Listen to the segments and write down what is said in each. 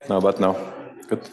No, but no. Good.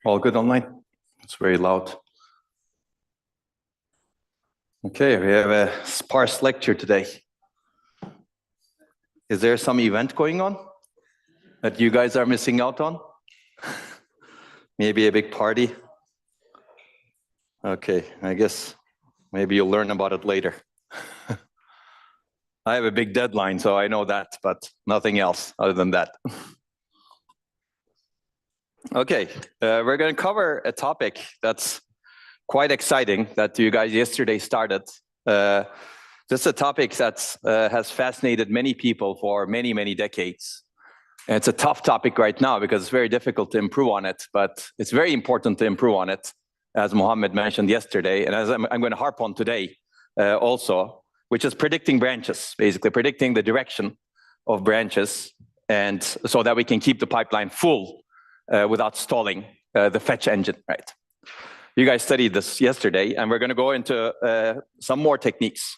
All good online? It's very loud. Okay, we have a sparse lecture today. Is there some event going on that you guys are missing out on? Maybe a big party? Okay, I guess maybe you'll learn about it later. I have a big deadline, so I know that, but nothing else other than that. Okay, we're going to cover a topic that's quite exciting that you guys yesterday started. This is a topic that has fascinated many people for many, many decades. And it's a tough topic right now because it's very difficult to improve on it, but it's very important to improve on it, as Mohammed mentioned yesterday, and as I'm going to harp on today also, which is predicting branches, basically predicting the direction of branches, and so that we can keep the pipeline full without stalling the fetch engine, right? You guys studied this yesterday, and we're going to go into some more techniques.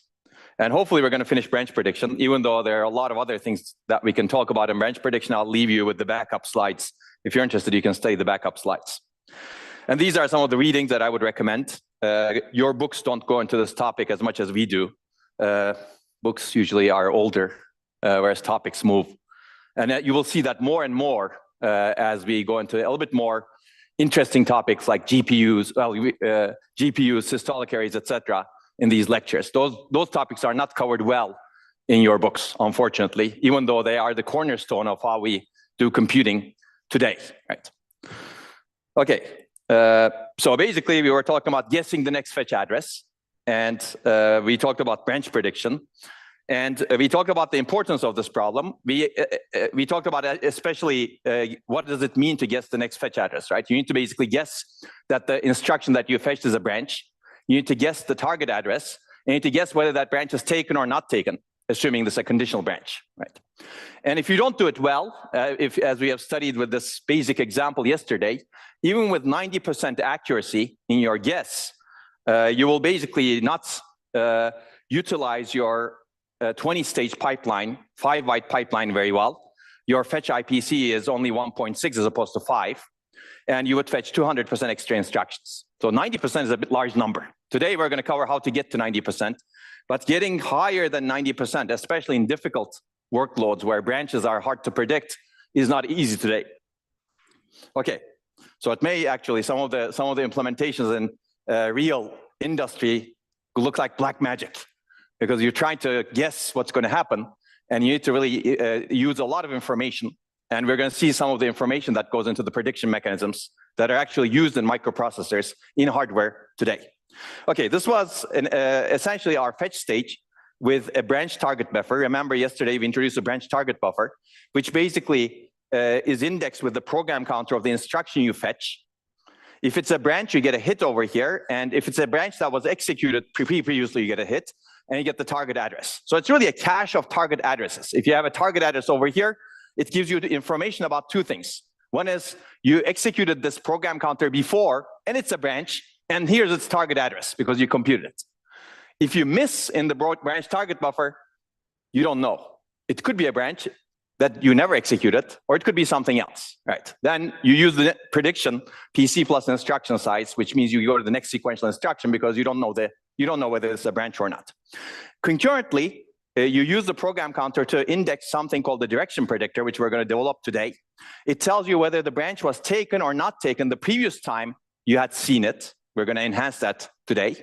And hopefully we're going to finish branch prediction, even though there are a lot of other things that we can talk about in branch prediction. I'll leave you with the backup slides. If you're interested, you can study the backup slides. And these are some of the readings that I would recommend. Your books don't go into this topic as much as we do. Books usually are older, whereas topics move. And you will see that more and more as we go into a little bit more interesting topics like GPUs, GPUs, systolic arrays, etc. in these lectures. Those topics are not covered well in your books, unfortunately, even though they are the cornerstone of how we do computing today, right? Okay, so basically we were talking about guessing the next fetch address, and we talked about branch prediction, and we talked about the importance of this problem. We talked about especially what does it mean to guess the next fetch address, right? You need to basically guess that the instruction that you fetched is a branch. You need to guess the target address. You need to guess whether that branch is taken or not taken, assuming this is a conditional branch, right? And if you don't do it well, as we have studied with this basic example yesterday, even with 90% accuracy in your guess, you will basically not utilize your 20-stage pipeline, 5-byte pipeline very well. Your fetch IPC is only 1.6 as opposed to 5, and you would fetch 200% extra instructions. So 90% is a bit large number. Today, we're going to cover how to get to 90%, but getting higher than 90%, especially in difficult workloads where branches are hard to predict, is not easy today. Okay, so it may actually, some of the implementations in real industry look like black magic, because you're trying to guess what's going to happen, and you need to really use a lot of information. And we're going to see some of the information that goes into the prediction mechanisms that are actually used in microprocessors in hardware today. Okay, this was essentially our fetch stage with a branch target buffer. Remember yesterday we introduced a branch target buffer, which basically is indexed with the program counter of the instruction you fetch. If it's a branch, you get a hit over here. And if it's a branch that was executed previously, you get a hit, and you get the target address. So it's really a cache of target addresses. If you have a target address over here, it gives you the information about two things. One is you executed this program counter before, and it's a branch, and here's its target address because you computed it. If you miss in the branch target buffer, you don't know. It could be a branch that you never executed, or it could be something else, right? Then you use the prediction PC plus instruction size, which means you go to the next sequential instruction because you don't know whether it's a branch or not. Concurrently, you use the program counter to index something called the direction predictor, which we're going to develop today. It tells you whether the branch was taken or not taken the previous time you had seen it. We're going to enhance that today.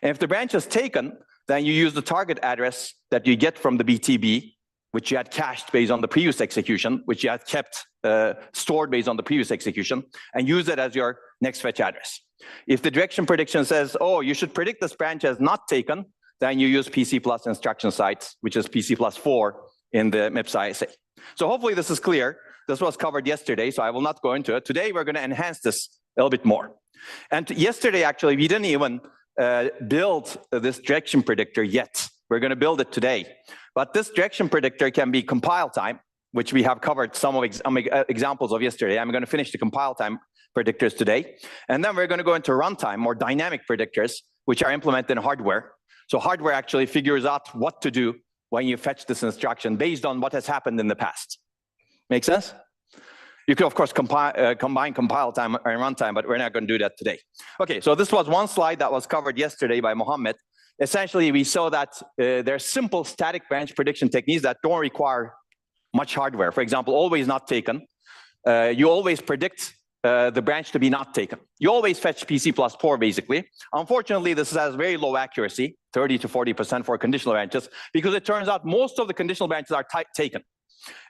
And if the branch is taken, then you use the target address that you get from the BTB, which you had cached based on the previous execution, which you had kept stored based on the previous execution, and use it as your next fetch address. If the direction prediction says, oh, you should predict this branch as not taken, then you use PC plus instruction sites, which is PC plus 4 in the MIPS ISA. So hopefully this is clear. This was covered yesterday, so I will not go into it. Today, we're going to enhance this a little bit more. And yesterday, actually, we didn't even build this direction predictor yet. We're going to build it today. But this direction predictor can be compile time, which we have covered some examples of yesterday. I'm going to finish the compile time predictors today. And then we're going to go into runtime or dynamic predictors, which are implemented in hardware. So hardware actually figures out what to do when you fetch this instruction based on what has happened in the past. Make sense? You can, of course, combine compile time and runtime, but we're not going to do that today. Okay, so this was one slide that was covered yesterday by Mohammed. Essentially, we saw that there are simple static branch prediction techniques that don't require much hardware. For example, always not taken. You always predict the branch to be not taken. You always fetch PC plus 4, basically. Unfortunately, this has very low accuracy, 30 to 40% for conditional branches, because it turns out most of the conditional branches are taken.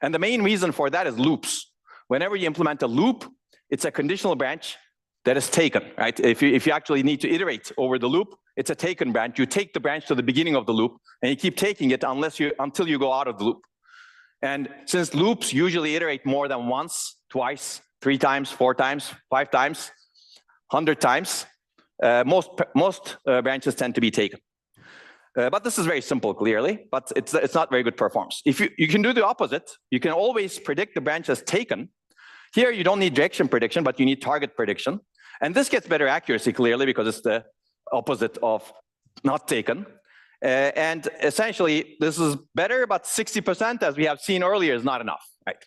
And the main reason for that is loops. Whenever you implement a loop, it's a conditional branch that is taken, right? If you actually need to iterate over the loop, it's a taken branch. You take the branch to the beginning of the loop, and you keep taking it until you go out of the loop. And since loops usually iterate more than once, twice, 3 times, 4 times, 5 times, 100 times, most branches tend to be taken. But this is very simple, clearly, but it's not very good performance. If you can do the opposite, you can always predict the branch as taken, Here, you don't need direction prediction, but you need target prediction. And this gets better accuracy, clearly, because it's the opposite of not taken. And essentially, this is better, but 60%, as we have seen earlier, is not enough, right?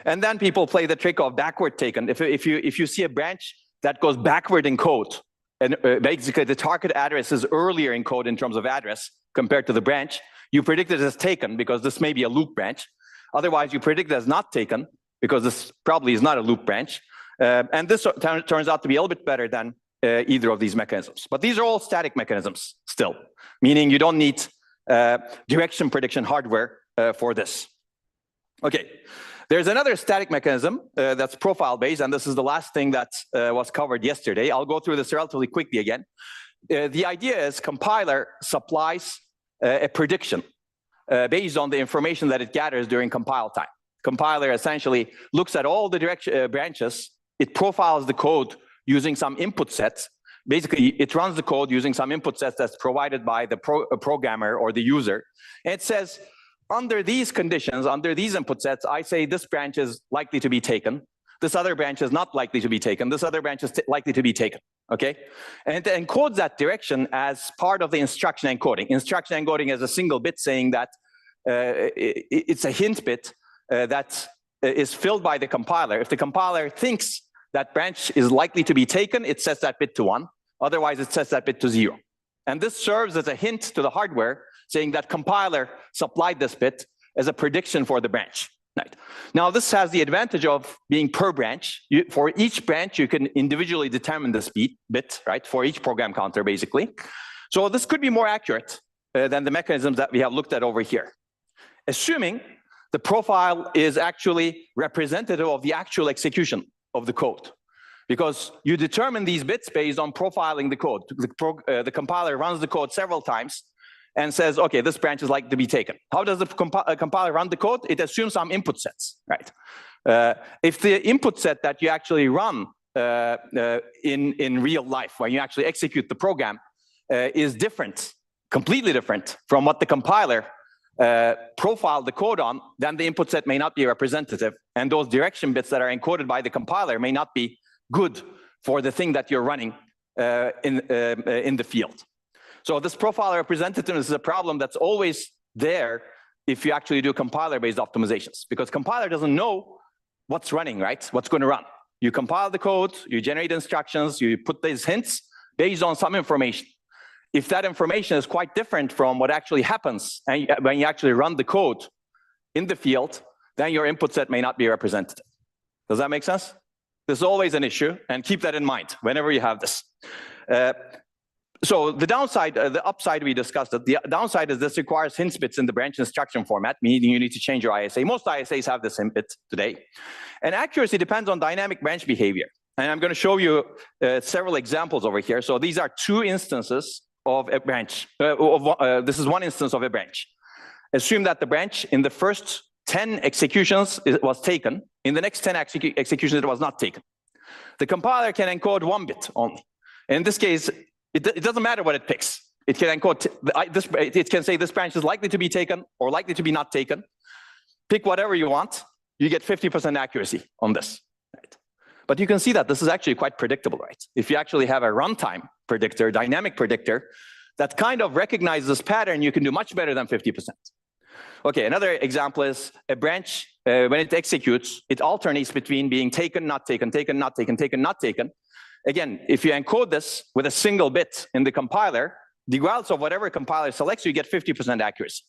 And then people play the trick of backward taken. If you see a branch that goes backward in code, and basically the target address is earlier in code in terms of address compared to the branch, you predict it as taken because this may be a loop branch. Otherwise, you predict it as not taken because this probably is not a loop branch. And this turns out to be a little bit better than either of these mechanisms. But these are all static mechanisms still, meaning you don't need direction prediction hardware for this. Okay, there's another static mechanism that's profile-based, and this is the last thing that was covered yesterday. I'll go through this relatively quickly again. The idea is compiler supplies a prediction based on the information that it gathers during compile time. Compiler essentially looks at all the branches, it profiles the code using some input sets. Basically, it runs the code using some input sets that's provided by the programmer or the user. And it says, under these conditions, under these input sets, I say this branch is likely to be taken. This other branch is not likely to be taken. This other branch is likely to be taken, okay? And it encodes that direction as part of the instruction encoding. Instruction encoding is a single bit saying that it's a hint bit that is filled by the compiler. If the compiler thinks that branch is likely to be taken, it sets that bit to 1. Otherwise, it sets that bit to 0. And this serves as a hint to the hardware saying that compiler supplied this bit as a prediction for the branch. Right. Now, this has the advantage of being per branch. For each branch, you can individually determine the speed bit, right, for each program counter, basically. So this could be more accurate than the mechanisms that we have looked at over here. Assuming the profile is actually representative of the actual execution of the code. Because you determine these bits based on profiling the code. The compiler runs the code several times and says, okay, this branch is likely to be taken. How does the compiler run the code? It assumes some input sets, right? If the input set that you actually run in real life, when you actually execute the program, is different, completely different from what the compiler profiled the code on, then the input set may not be representative, and those direction bits that are encoded by the compiler may not be good for the thing that you're running in the field. So this profile representativeness is a problem that's always there if you actually do compiler-based optimizations, because compiler doesn't know what's running, right? What's going to run. You compile the code, you generate instructions, you put these hints based on some information. If that information is quite different from what actually happens and when you actually run the code in the field, then your input set may not be representative. Does that make sense? This is always an issue, and keep that in mind whenever you have this. So the downside, the upside we discussed it. The downside is this requires hint bits in the branch instruction format, meaning you need to change your ISA. Most ISAs have this hint bit today. And accuracy depends on dynamic branch behavior. And I'm going to show you several examples over here. So these are 2 instances of a branch. This is one instance of a branch. Assume that the branch in the first 10 executions was taken. In the next 10 executions, it was not taken. The compiler can encode 1 bit only. In this case, it doesn't matter what it picks. It can encode it can say this branch is likely to be taken or likely to be not taken. Pick whatever you want. You get 50% accuracy on this. Right? But you can see that this is actually quite predictable, right? If you actually have a runtime predictor, dynamic predictor, that kind of recognizes this pattern, you can do much better than 50%. Okay, another example is a branch, when it executes, it alternates between being taken, not taken, taken, not taken, taken, not taken. Again, if you encode this with a single bit in the compiler, regardless of whatever compiler selects, you get 50% accuracy.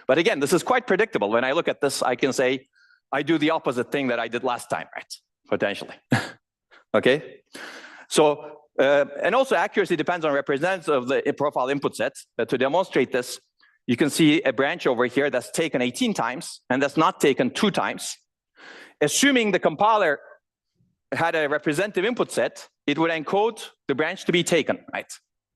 But again, this is quite predictable. When I look at this, I can say, I do the opposite thing that I did last time, right? Potentially. Okay? So, and also accuracy depends on representatives of the profile input set. To demonstrate this, you can see a branch over here that's taken 18 times and that's not taken 2 times. Assuming the compiler had a representative input set, it would encode the branch to be taken, right?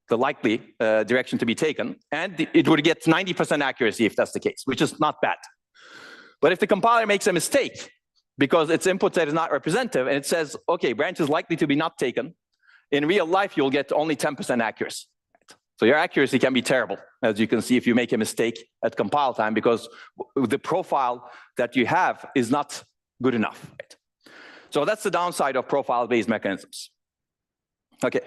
The likely direction to be taken, and it would get 90% accuracy if that's the case, which is not bad. But if the compiler makes a mistake because its input set is not representative and it says, okay, branch is likely to be not taken, in real life, you'll get only 10% accuracy. Right? So your accuracy can be terrible, as you can see if you make a mistake at compile time, because the profile that you have is not good enough. Right? So that's the downside of profile-based mechanisms. Okay.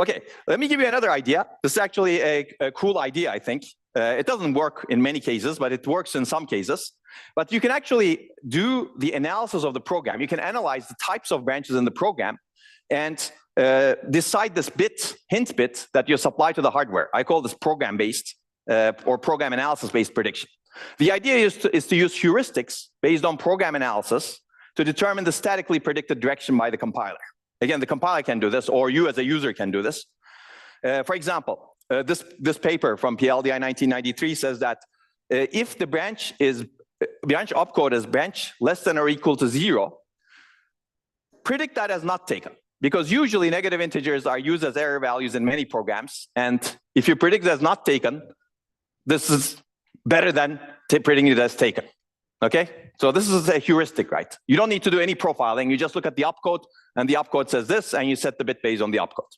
Okay, let me give you another idea. This is actually a cool idea, I think. It doesn't work in many cases, but it works in some cases. But you can actually do the analysis of the program. You can analyze the types of branches in the program and decide this bit, hint bit, that you supply to the hardware. I call this program-based or program analysis-based prediction. The idea is to use heuristics based on program analysis to determine the statically predicted direction by the compiler. Again, the compiler can do this, or you as a user can do this. For example, this paper from PLDI 1993 says that if the branch opcode is branch less than or equal to 0, predict that as not taken. Because usually negative integers are used as error values in many programs. And if you predict it as not taken, this is better than predicting it as taken. Okay? So this is a heuristic, right? You don't need to do any profiling. You just look at the opcode, and the opcode says this, and you set the bit based on the opcode.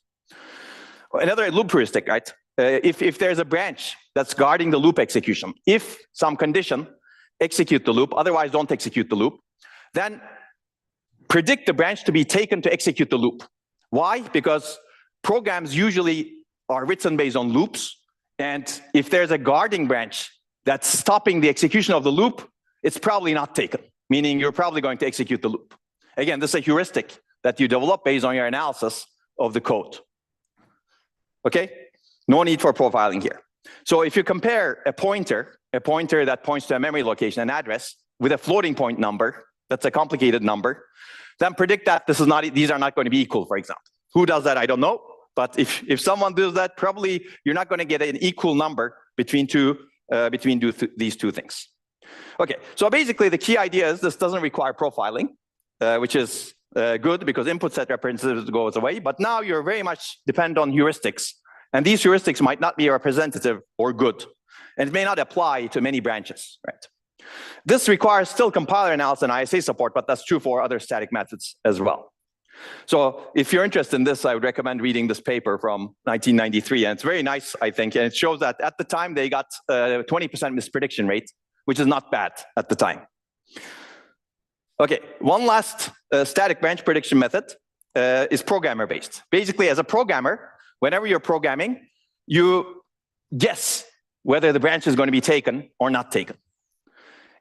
Another loop heuristic, right? If there's a branch that's guarding the loop execution, if some condition, execute the loop, otherwise don't execute the loop, then predict the branch to be taken to execute the loop. Why? Because programs usually are written based on loops, and if there's a guarding branch that's stopping the execution of the loop, it's probably not taken, meaning you're probably going to execute the loop. Again, this is a heuristic that you develop based on your analysis of the code. Okay? No need for profiling here. So if you compare a pointer that points to a memory location, an address, with a floating point number, that's a complicated number, then predict that these are not going to be equal, for example. Who does that? I don't know. But if someone does that, probably you're not going to get an equal number between these two things. Okay, so basically the key idea is this doesn't require profiling, which is good because input set representative goes away, but now you're very much dependent on heuristics, and these heuristics might not be representative or good, and it may not apply to many branches, right? This requires still compiler analysis and ISA support, but that's true for other static methods as well. So if you're interested in this, I would recommend reading this paper from 1993, and it's very nice, I think, and it shows that at the time they got 20% misprediction rate, which is not bad at the time. Okay, one last static branch prediction method is programmer-based. Basically, as a programmer, whenever you're programming, you guess whether the branch is going to be taken or not taken.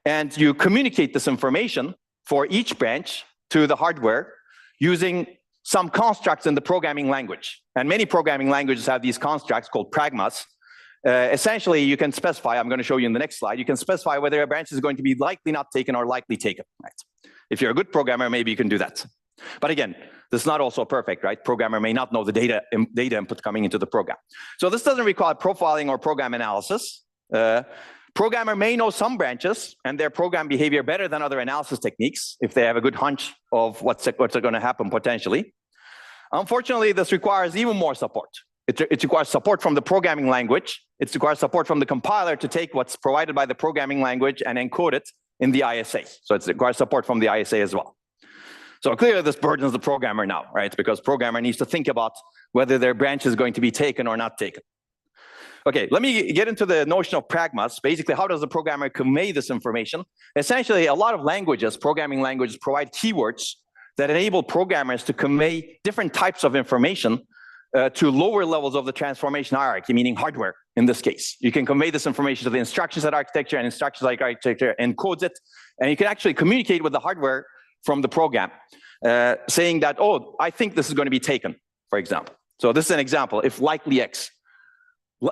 And you communicate this information for each branch to the hardware using some constructs in the programming language. And many programming languages have these constructs called pragmas. Essentially, you can specify, I'm going to show you in the next slide, you can specify whether a branch is going to be likely not taken or likely taken, right? If you're a good programmer, maybe you can do that. But again, this is not also perfect, right? Programmer may not know the data input coming into the program. So this doesn't require profiling or program analysis. Programmer may know some branches and their program behavior better than other analysis techniques if they have a good hunch of what's going to happen potentially. Unfortunately, this requires even more support. It requires support from the programming language. It requires support from the compiler to take what's provided by the programming language and encode it in the ISA. So it requires support from the ISA as well. So clearly this burdens the programmer now, right? Because programmer needs to think about whether their branch is going to be taken or not taken. Okay, let me get into the notion of pragmas. Basically, how does the programmer convey this information? Essentially, a lot of languages, programming languages, provide keywords that enable programmers to convey different types of information to lower levels of the transformation hierarchy, meaning hardware in this case. You can convey this information to the instruction set architecture, and instruction set architecture encodes it, and you can actually communicate with the hardware from the program, saying that, oh, I think this is going to be taken, for example. So this is an example, if likely X.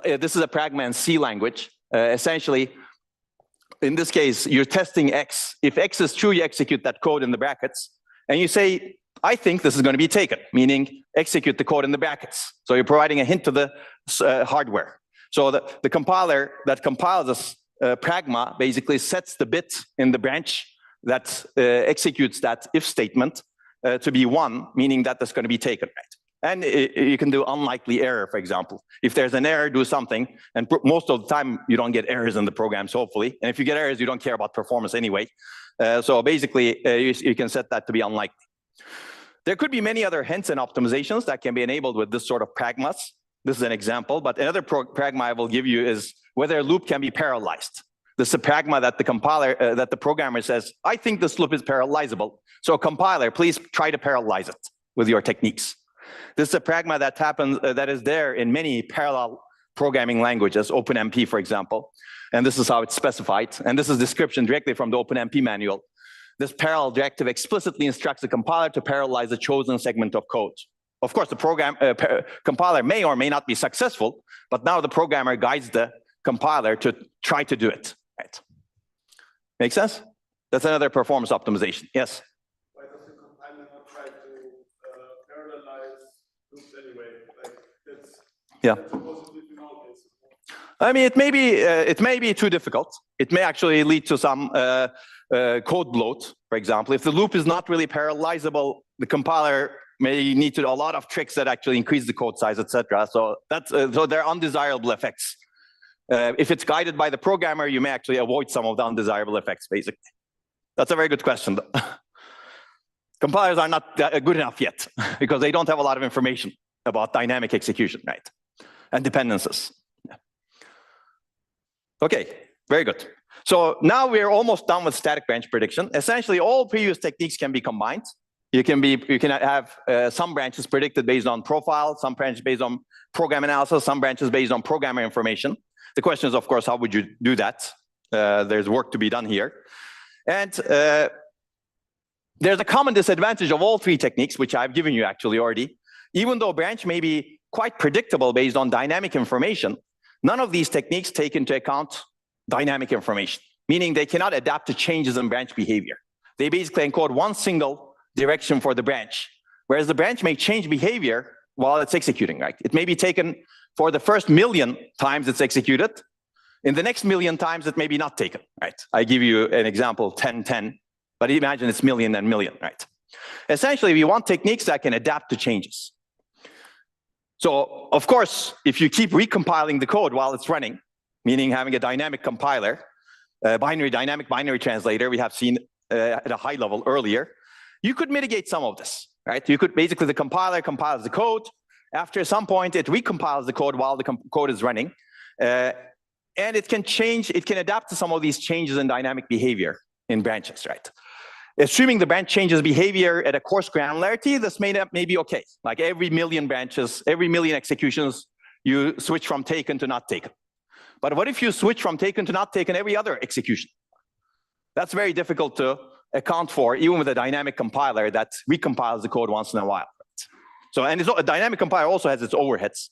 This is a pragma in C language. Essentially, in this case, you're testing X. If X is true, you execute that code in the brackets, and you say, I think this is going to be taken, meaning execute the code in the brackets. So you're providing a hint to the hardware. So the compiler that compiles this pragma basically sets the bit in the branch that executes that if statement to be 1, meaning that that's going to be taken, right? And you can do unlikely error, for example. If there's an error, do something. And most of the time, you don't get errors in the programs, hopefully. And if you get errors, you don't care about performance anyway. So basically, you can set that to be unlikely. There could be many other hints and optimizations that can be enabled with this sort of pragmas. This is an example. But another pragma I will give you is whether a loop can be parallelized. This is a pragma that the compiler, that the programmer says, I think this loop is parallelizable. So compiler, please try to parallelize it with your techniques. This is a pragma that happens, that is there in many parallel programming languages, OpenMP, for example. And this is how it's specified. And this is description directly from the OpenMP manual. This parallel directive explicitly instructs the compiler to parallelize a chosen segment of code. Of course, the compiler may or may not be successful, but now the programmer guides the compiler to try to do it. Right? Make sense? That's another performance optimization. Yes? Why does the compiler not try to parallelize loops anyway? Like that's supposedly in all cases. I mean, it may be too difficult. It may actually lead to some code bloat, for example. If the loop is not really parallelizable, the compiler may need to do a lot of tricks that actually increase the code size, etc. So that's so there are undesirable effects. If it's guided by the programmer, you may actually avoid some of the undesirable effects, basically. That's a very good question. Compilers are not good enough yet because they don't have a lot of information about dynamic execution, right? And dependencies. Yeah. Okay, very good. So now we're almost done with static branch prediction. Essentially, all previous techniques can be combined. You can have some branches predicted based on profile, some branches based on program analysis, some branches based on programmer information. The question is, of course, how would you do that? There's work to be done here. And there's a common disadvantage of all three techniques, which I've given you actually already. Even though branch may be quite predictable based on dynamic information, none of these techniques take into account dynamic information, meaning they cannot adapt to changes in branch behavior. They basically encode one single direction for the branch, whereas the branch may change behavior while it's executing, right? It may be taken for the first million times it's executed. In the next million times, it may be not taken, right? I give you an example, 10, 10, but imagine it's million and million, right? Essentially, we want techniques that can adapt to changes. So, of course, if you keep recompiling the code while it's running, meaning having a dynamic compiler, dynamic binary translator, we have seen at a high level earlier, you could mitigate some of this, right? You could basically, the compiler compiles the code. After some point, it recompiles the code while the code is running. And it can change, it can adapt to some of these changes in dynamic behavior in branches, right? Assuming the branch changes behavior at a coarse granularity, this may be okay. Like every million branches, every million executions, you switch from taken to not taken. But what if you switch from taken to not taken every other execution? That's very difficult to account for, even with a dynamic compiler that recompiles the code once in a while. So, and a dynamic compiler also has its overheads.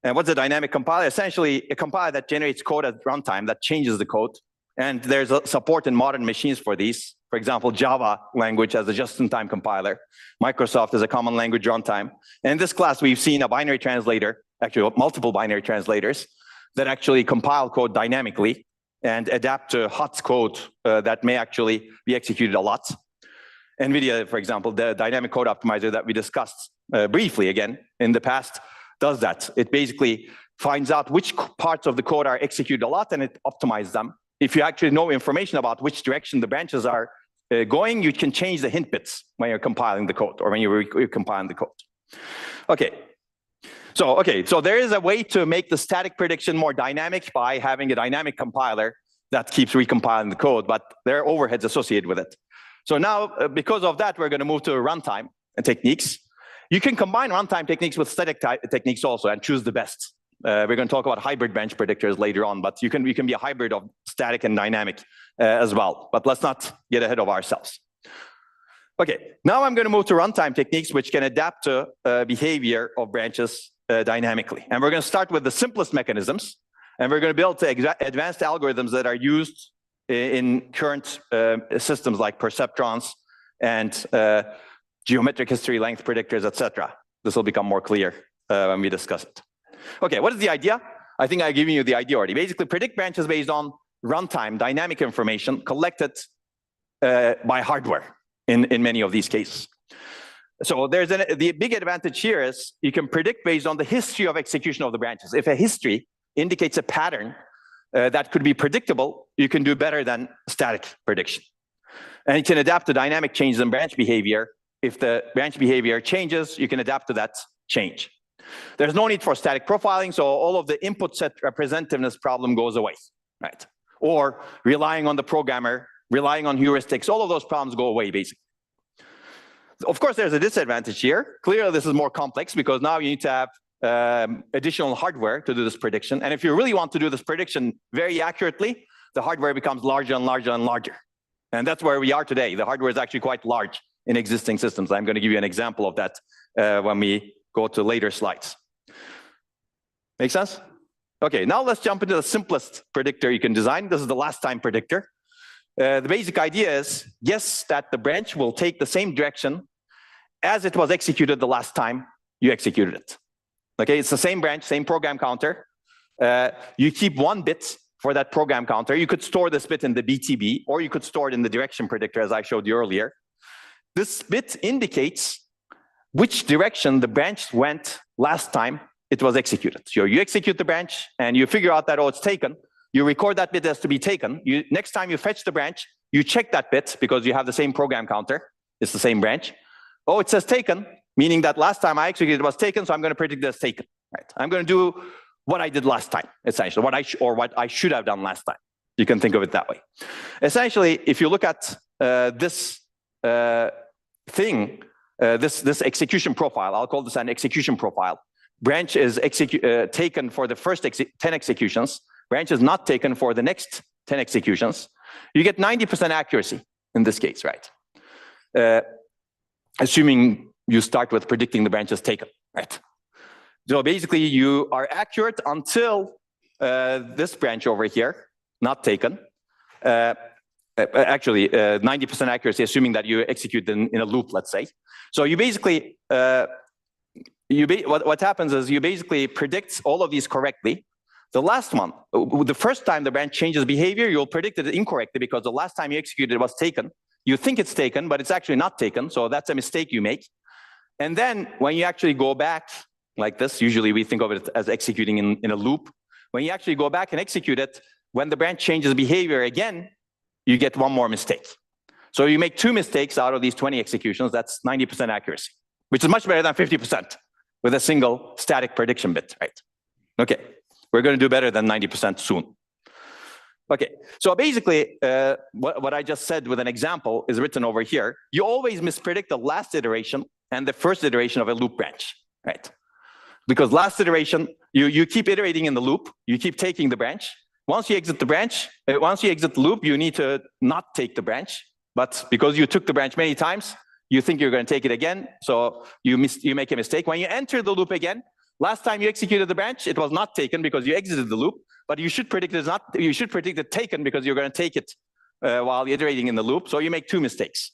And what's a dynamic compiler? Essentially, a compiler that generates code at runtime that changes the code. And there's a support in modern machines for these. For example, Java language has a just-in-time compiler. Microsoft is a common language runtime. And in this class, we've seen a binary translator, actually multiple binary translators, that actually compile code dynamically and adapt to hot code that may actually be executed a lot. NVIDIA, for example, the dynamic code optimizer that we discussed briefly again in the past, does that. It basically finds out which parts of the code are executed a lot and it optimizes them. If you actually know information about which direction the branches are going, you can change the hint bits when you're compiling the code or when you're compiling the code. Okay. So there is a way to make the static prediction more dynamic by having a dynamic compiler that keeps recompiling the code, but there are overheads associated with it. So now, because of that, we're going to move to runtime techniques. You can combine runtime techniques with static techniques also and choose the best. We're going to talk about hybrid branch predictors later on, but you can be a hybrid of static and dynamic as well. But let's not get ahead of ourselves. Okay, now I'm going to move to runtime techniques, which can adapt to behavior of branches dynamically. And we're going to start with the simplest mechanisms, and we're going to build advanced algorithms that are used in current systems like perceptrons and geometric history length predictors, etc. This will become more clear when we discuss it. Okay, what is the idea? I think I've given you the idea already. Basically, predict branches based on runtime dynamic information collected by hardware in many of these cases. So the big advantage here is you can predict based on the history of execution of the branches. If a history indicates a pattern that could be predictable, you can do better than static prediction. And you can adapt to dynamic changes in branch behavior. If the branch behavior changes, you can adapt to that change. There's no need for static profiling, so all of the input set representativeness problem goes away, right? or relying on the programmer, relying on heuristics. All of those problems go away, basically. Of course, there's a disadvantage here. Clearly, this is more complex because now you need to have additional hardware to do this prediction. And if you really want to do this prediction very accurately, the hardware becomes larger and larger and larger. And that's where we are today. The hardware is actually quite large in existing systems. I'm going to give you an example of that when we go to later slides. Make sense? Okay, now let's jump into the simplest predictor you can design. This is the last time predictor. The basic idea is, guess that the branch will take the same direction as it was executed the last time you executed it. Okay, it's the same branch, same program counter. You keep one bit for that program counter. You could store this bit in the BTB, or you could store it in the direction predictor, as I showed you earlier. This bit indicates which direction the branch went last time it was executed. So you execute the branch, and you figure out that, oh, it's taken. You record that bit as to be taken. Next time you fetch the branch, you check that bit, because you have the same program counter. It's the same branch. Oh, it says taken, meaning that last time I executed it was taken, so I'm going to predict it as taken. Right? I'm going to do what I did last time, essentially, what I should have done last time. You can think of it that way. Essentially, if you look at this thing, this execution profile, I'll call this an execution profile. Branch is taken for the first 10 executions. Branch is not taken for the next 10 executions. You get 90% accuracy in this case, right? Assuming you start with predicting the branch is taken, right? So basically, you are accurate until this branch over here, not taken. Actually, 90% accuracy, assuming that you execute in a loop, let's say. So you basically, what happens is you basically predict all of these correctly. The last one, the first time the branch changes behavior, you'll predict it incorrectly because the last time you executed it was taken. You think it's taken, but it's actually not taken. So that's a mistake you make. And then when you actually go back like this, usually we think of it as executing in a loop. When you actually go back and execute it, when the branch changes behavior again, you get one more mistake. So you make 2 mistakes out of these 20 executions. That's 90% accuracy, which is much better than 50% with a single static prediction bit, right? Okay, we're going to do better than 90% soon. Okay, so basically, what I just said with an example is written over here. You always mispredict the last iteration and the first iteration of a loop branch, right? Because last iteration, you keep iterating in the loop, you keep taking the branch. Once you exit the branch, once you exit the loop, you need to not take the branch. But because you took the branch many times, you think you're going to take it again, so you make a mistake. When you enter the loop again, last time you executed the branch, it was not taken because you exited the loop. But you should predict it's not. You should predict it taken because you're going to take it while iterating in the loop. So you make 2 mistakes.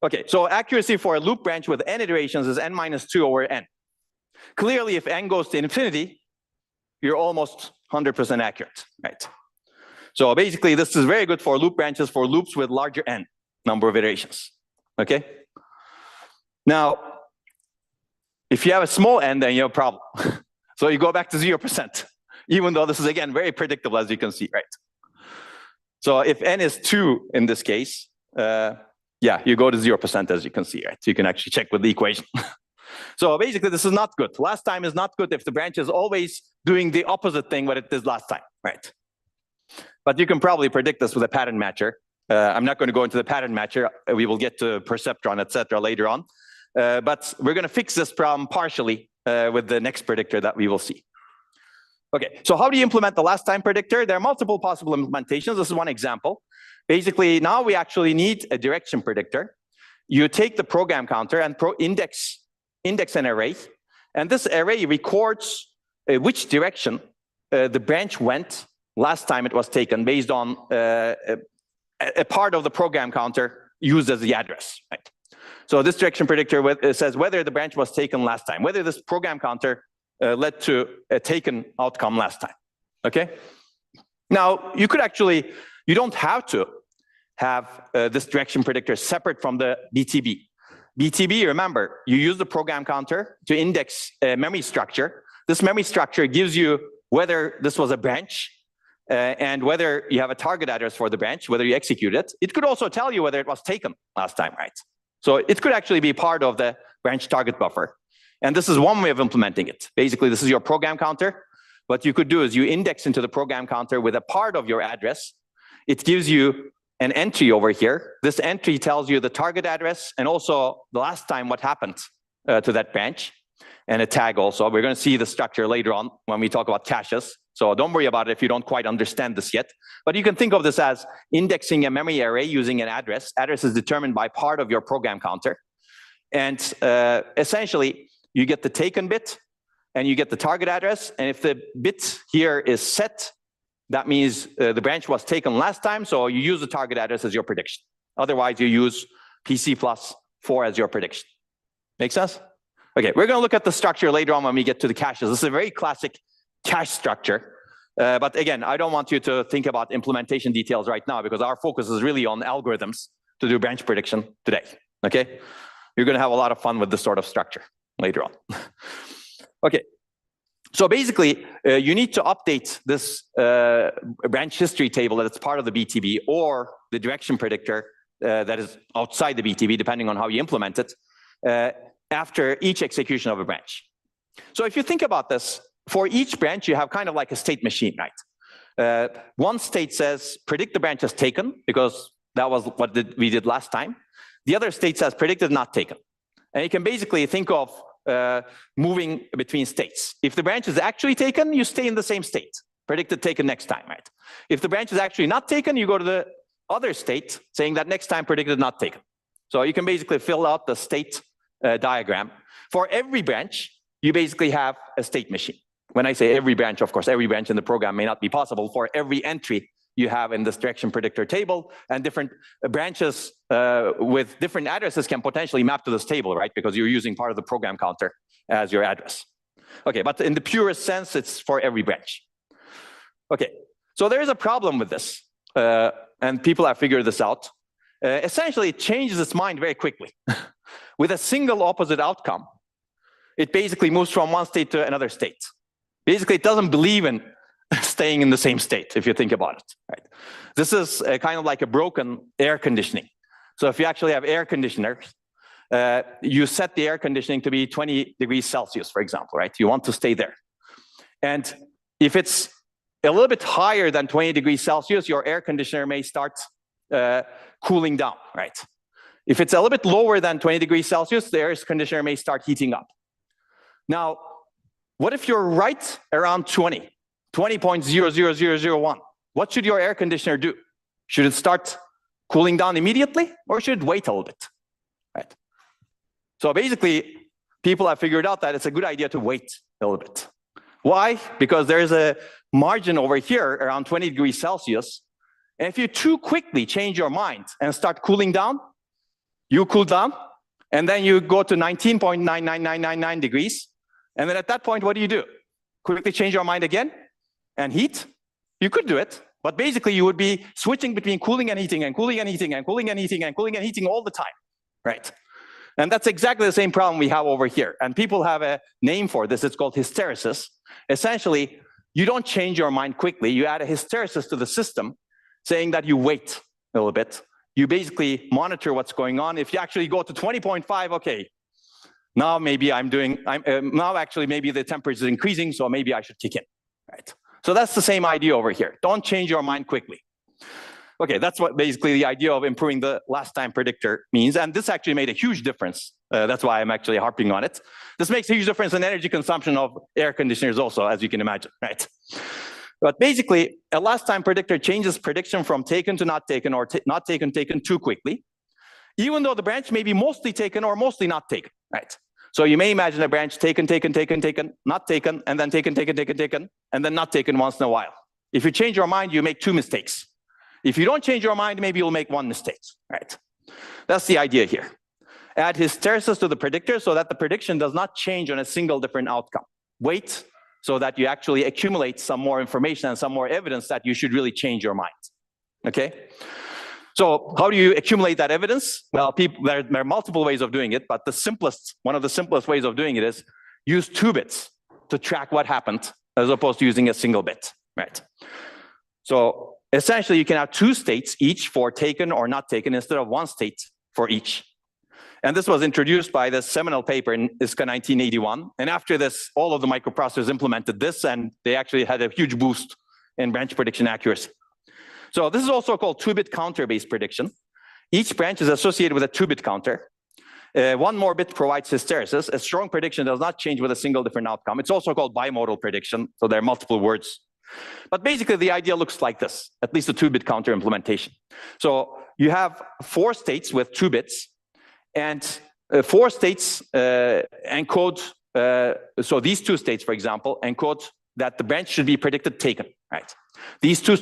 Okay, so accuracy for a loop branch with n iterations is n minus 2 over n. Clearly, if n goes to infinity, you're almost 100% accurate, right? So basically, this is very good for loop branches for loops with larger n number of iterations. Okay. Now, if you have a small n, then you have a problem. So you go back to 0%. Even though this is, again, very predictable, as you can see, right? So if n is 2 in this case, yeah, you go to 0%, as you can see, right? So you can actually check with the equation. So basically, this is not good. Last time is not good if the branch is always doing the opposite thing what it did last time, right? But you can probably predict this with a pattern matcher. I'm not going to go into the pattern matcher. We will get to Perceptron, etc. later on. But we're going to fix this problem partially with the next predictor that we will see. Okay, so how do you implement the last time predictor? There are multiple possible implementations. This is one example. Basically, now we actually need a direction predictor. You take the program counter and index an array, and this array records which direction the branch went last time it was taken based on a part of the program counter used as the address, right? So this direction predictor says whether the branch was taken last time, whether this program counter led to a taken outcome last time, okay? Now, you could actually, you don't have to have this direction predictor separate from the BTB. BTB, remember, you use the program counter to index a memory structure. This memory structure gives you whether this was a branch and whether you have a target address for the branch, whether you execute it. It could also tell you whether it was taken last time, right? So it could actually be part of the branch target buffer. And this is one way of implementing it. Basically, this is your program counter. what you could do is you index into the program counter with a part of your address. It gives you an entry over here. This entry tells you the target address and also the last time what happened to that branch, and a tag also. We're going to see the structure later on when we talk about caches. So don't worry about it if you don't quite understand this yet. But you can think of this as indexing a memory array using an address. Address is determined by part of your program counter. And essentially, you get the taken bit, and you get the target address. And if the bit here is set, that means the branch was taken last time, so you use the target address as your prediction. Otherwise, you use PC plus 4 as your prediction. Make sense? Okay, we're going to look at the structure later on when we get to the caches. This is a very classic cache structure. But again, I don't want you to think about implementation details right now because our focus is really on algorithms to do branch prediction today. Okay? You're going to have a lot of fun with this sort of structure later on. Okay. So basically, you need to update this branch history table that's part of the BTB or the direction predictor that is outside the BTB, depending on how you implement it, after each execution of a branch. So if you think about this, for each branch, you have kind of like a state machine, right? One state says, predict the branch as taken, because that was what we did last time. The other state says, predicted not taken. And you can basically think of moving between states. If the branch is actually taken, you stay in the same state. Predicted taken next time, right? If the branch is actually not taken, you go to the other state, saying that next time predicted not taken. So you can basically fill out the state diagram. For every branch, you basically have a state machine. When I say every branch, of course, every branch in the program may not be possible. For every entry you have in this direction predictor table, and different branches with different addresses can potentially map to this table, right? Because you're using part of the program counter as your address. Okay, but in the purest sense, it's for every branch. Okay, so there is a problem with this, and people have figured this out. Essentially, it changes its mind very quickly. With a single opposite outcome, it basically moves from one state to another state. Basically, it doesn't believe in staying in the same state, if you think about it. Right? This is kind of like a broken air conditioning. So if you actually have air conditioners, you set the air conditioning to be 20 degrees Celsius, for example, right? You want to stay there. And if it's a little bit higher than 20 degrees Celsius, your air conditioner may start cooling down, right? If it's a little bit lower than 20 degrees Celsius, the air conditioner may start heating up. Now, what if you're right around 20.00001? What should your air conditioner do? Should it start cooling down immediately, or should it wait a little bit? Right? So basically, people have figured out that it's a good idea to wait a little bit. Why? Because there's a margin over here around 20 degrees Celsius, and if you too quickly change your mind and start cooling down, you cool down, and then you go to 19.99999 degrees, and then at that point, what do? Quickly change your mind again and heat? You could do it, but basically you would be switching between cooling and heating and cooling and heating and cooling and heating and cooling and heating all the time, right? And that's exactly the same problem we have over here. And people have a name for this. It's called hysteresis. Essentially, you don't change your mind quickly. You add a hysteresis to the system, saying that you wait a little bit. You basically monitor what's going on. If you actually go to 20.5, okay, now maybe now actually maybe the temperature is increasing, so maybe I should kick in, right? So that's the same idea over here. Don't change your mind quickly. Okay, that's what basically the idea of improving the last time predictor means. And this actually made a huge difference. That's why I'm actually harping on it. This makes a huge difference in energy consumption of air conditioners also, as you can imagine, right? But basically, a last time predictor changes prediction from taken to not taken, or not taken, taken too quickly, even though the branch may be mostly taken or mostly not taken, right? So you may imagine a branch taken, taken, taken, taken, not taken, and then taken, taken, taken, taken, and then not taken once in a while. If you change your mind, you make 2 mistakes. If you don't change your mind, maybe you'll make 1 mistake, right? That's the idea here. Add hysteresis to the predictor so that the prediction does not change on a single different outcome. Wait so that you actually accumulate some more information and some more evidence that you should really change your mind, okay? So how do you accumulate that evidence? Well, there are multiple ways of doing it, but one of the simplest ways of doing it is use 2 bits to track what happened as opposed to using a single bit, right? So essentially, you can have 2 states each for taken or not taken instead of 1 state for each. And this was introduced by this seminal paper in ISCA 1981. And after this, all of the microprocessors implemented this, and they actually had a huge boost in branch prediction accuracy. So this is also called 2-bit counter-based prediction. Each branch is associated with a 2-bit counter. One more bit provides hysteresis. A strong prediction does not change with a single different outcome. It's also called bimodal prediction, so there are multiple words. But basically, the idea looks like this, at least a 2-bit counter implementation. So you have 4 states with 2 bits, and 4 states encode, so these 2 states, for example, encode that the branch should be predicted taken, right? These two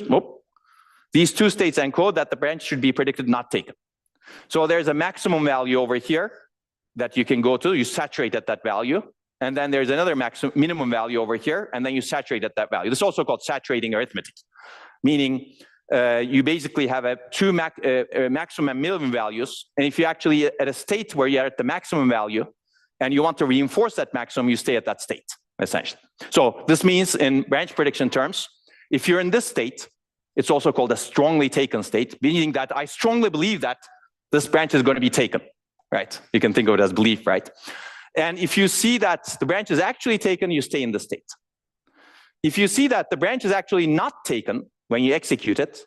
states encode that the branch should be predicted not taken. So there's a maximum value over here that you can go to, you saturate at that value, and then there's another minimum value over here, and then you saturate at that value. This is also called saturating arithmetic, meaning you basically have two maximum and minimum values, and if you actually at a state where you're at the maximum value, and you want to reinforce that maximum, you stay at that state, essentially. So this means in branch prediction terms, if you're in this state, it's also called a strongly taken state, meaning that I strongly believe that this branch is going to be taken, right? You can think of it as belief, right? And if you see that the branch is actually taken, you stay in the state. If you see that the branch is actually not taken when you execute it,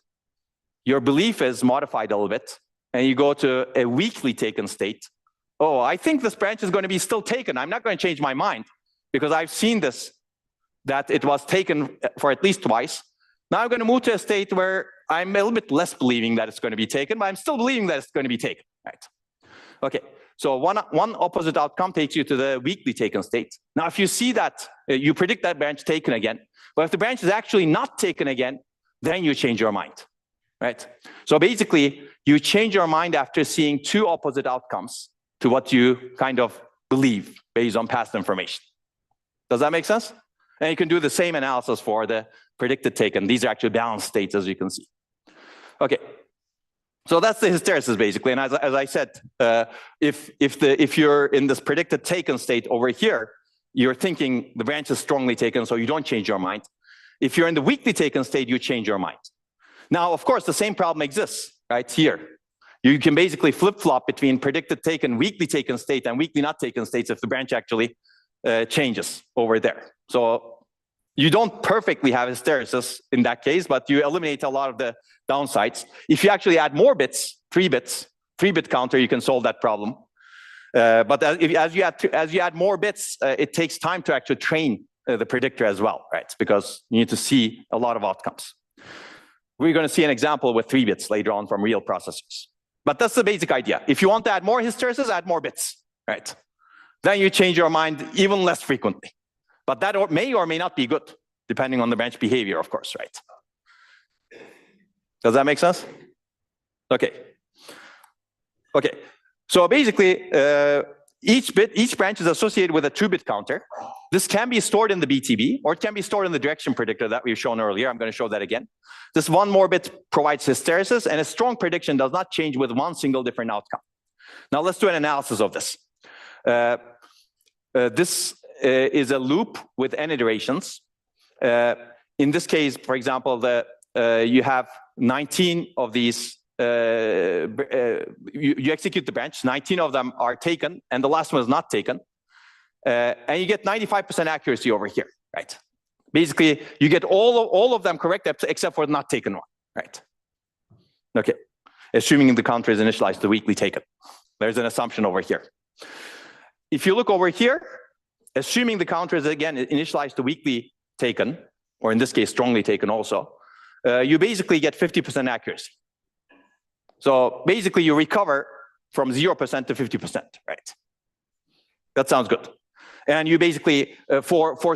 your belief is modified a little bit, and you go to a weakly taken state. Oh, I think this branch is going to be still taken. I'm not going to change my mind because I've seen this, that it was taken for at least twice. Now I'm going to move to a state where I'm a little bit less believing that it's going to be taken, but I'm still believing that it's going to be taken, right? Okay, so one opposite outcome takes you to the weakly taken state. Now, if you see that, you predict that branch taken again, but if the branch is actually not taken again, then you change your mind, right? So basically, you change your mind after seeing 2 opposite outcomes to what you kind of believe based on past information. Does that make sense? And you can do the same analysis for the predicted taken. These are actually balanced states, as you can see. Okay, so that's the hysteresis basically. And as I said, if you're in this predicted taken state over here, you're thinking the branch is strongly taken, so you don't change your mind. If you're in the weakly taken state, you change your mind. Now, of course, the same problem exists right here. You can basically flip-flop between predicted taken, weakly taken state, and weakly not taken states if the branch actually changes over there. So you don't perfectly have hysteresis in that case, but you eliminate a lot of the downsides. If you actually add more bits, 3-bit counter, you can solve that problem. But as you add more bits, it takes time to actually train the predictor as well, right? Because you need to see a lot of outcomes. We're going to see an example with 3 bits later on from real processors. But that's the basic idea. If you want to add more hysteresis, add more bits, right? Then you change your mind even less frequently. But that may or may not be good, depending on the branch behavior, of course, right? Does that make sense? Okay. Okay. So basically, each branch is associated with a 2-bit counter. This can be stored in the BTB, or it can be stored in the direction predictor that we've shown earlier. I'm going to show that again. This one more bit provides hysteresis, and a strong prediction does not change with one single different outcome. Now let's do an analysis of this. This is a loop with n iterations. In this case, for example, you have 19 of these. You execute the branch, 19 of them are taken, and the last one is not taken. And you get 95% accuracy over here, right? Basically, you get all of them correct except for the not taken one, right? Okay, assuming the counter is initialized to weakly taken. There's an assumption over here. If you look over here, assuming the counter is again initialized to weakly taken, or in this case, strongly taken also, you basically get 50% accuracy. So basically, you recover from 0% to 50%, right? That sounds good. And you basically, for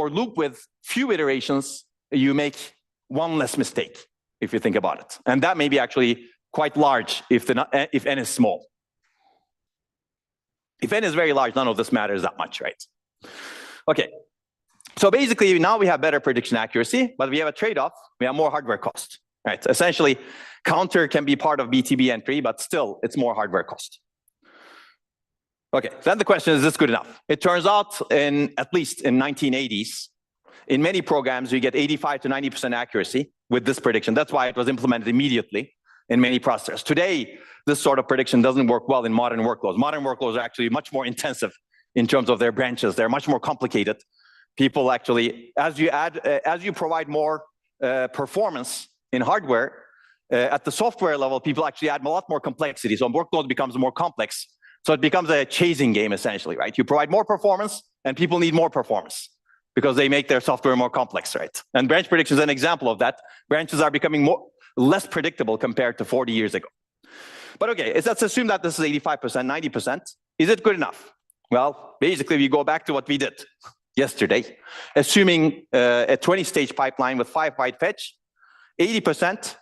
loop with few iterations, you make one less mistake, if you think about it. And that may be actually quite large if n is small. If n is very large, none of this matters that much, right? Okay. So basically, now we have better prediction accuracy, but we have a trade-off. We have more hardware cost, right? Essentially, counter can be part of BTB entry, but still, it's more hardware cost. Okay, then the question is this good enough? It turns out, at least in 1980s, in many programs, you get 85 to 90% accuracy with this prediction. That's why it was implemented immediately in many processors. Today, this sort of prediction doesn't work well in modern workloads. Modern workloads are actually much more intensive in terms of their branches. They're much more complicated. People actually, as you provide more performance in hardware, at the software level, people actually add a lot more complexity. So workload becomes more complex. So it becomes a chasing game, essentially, right? You provide more performance, and people need more performance because they make their software more complex, right? And branch prediction is an example of that. Branches are becoming less predictable compared to 40 years ago. But okay, let's assume that this is 85%, 90%. Is it good enough? Well, basically, we go back to what we did yesterday. Assuming a 20-stage pipeline with 5-byte fetch, 80%,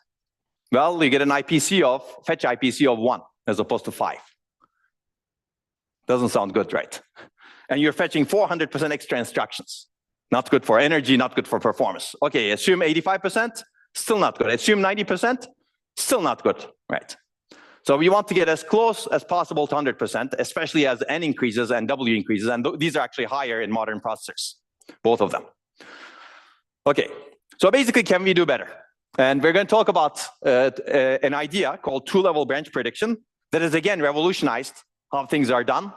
well, you get an fetch IPC of 1 as opposed to 5. Doesn't sound good, right? And you're fetching 400% extra instructions. Not good for energy, not good for performance. Okay, assume 85%, still not good. Assume 90%, still not good, right? So we want to get as close as possible to 100%, especially as N increases and W increases, and these are actually higher in modern processors, both of them. Okay, so basically, can we do better? And we're going to talk about an idea called two-level branch prediction that has, again, revolutionized how things are done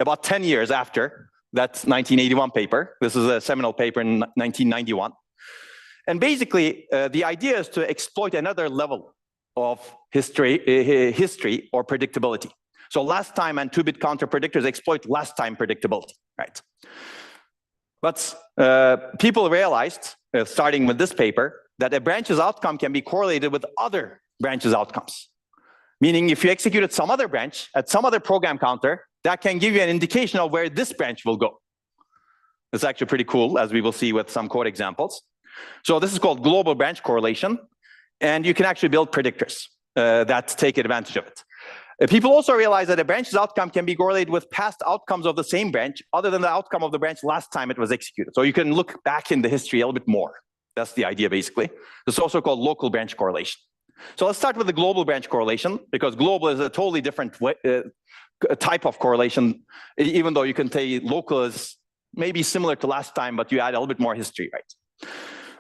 about 10 years after that 1981 paper. This is a seminal paper in 1991. And basically, the idea is to exploit another level of history or predictability. So last time and 2-bit counter predictors exploit last time predictability, right? But people realized, starting with this paper, that a branch's outcome can be correlated with other branches' outcomes. Meaning if you executed some other branch at some other program counter, that can give you an indication of where this branch will go. It's actually pretty cool, as we will see with some code examples. So this is called global branch correlation. And you can actually build predictors that take advantage of it. People also realize that a branch's outcome can be correlated with past outcomes of the same branch, other than the outcome of the branch last time it was executed. So you can look back in the history a little bit more. That's the idea, basically. It's also called local branch correlation. So let's start with the global branch correlation, because global is a totally different type of correlation, even though you can say local is maybe similar to last time, but you add a little bit more history, right?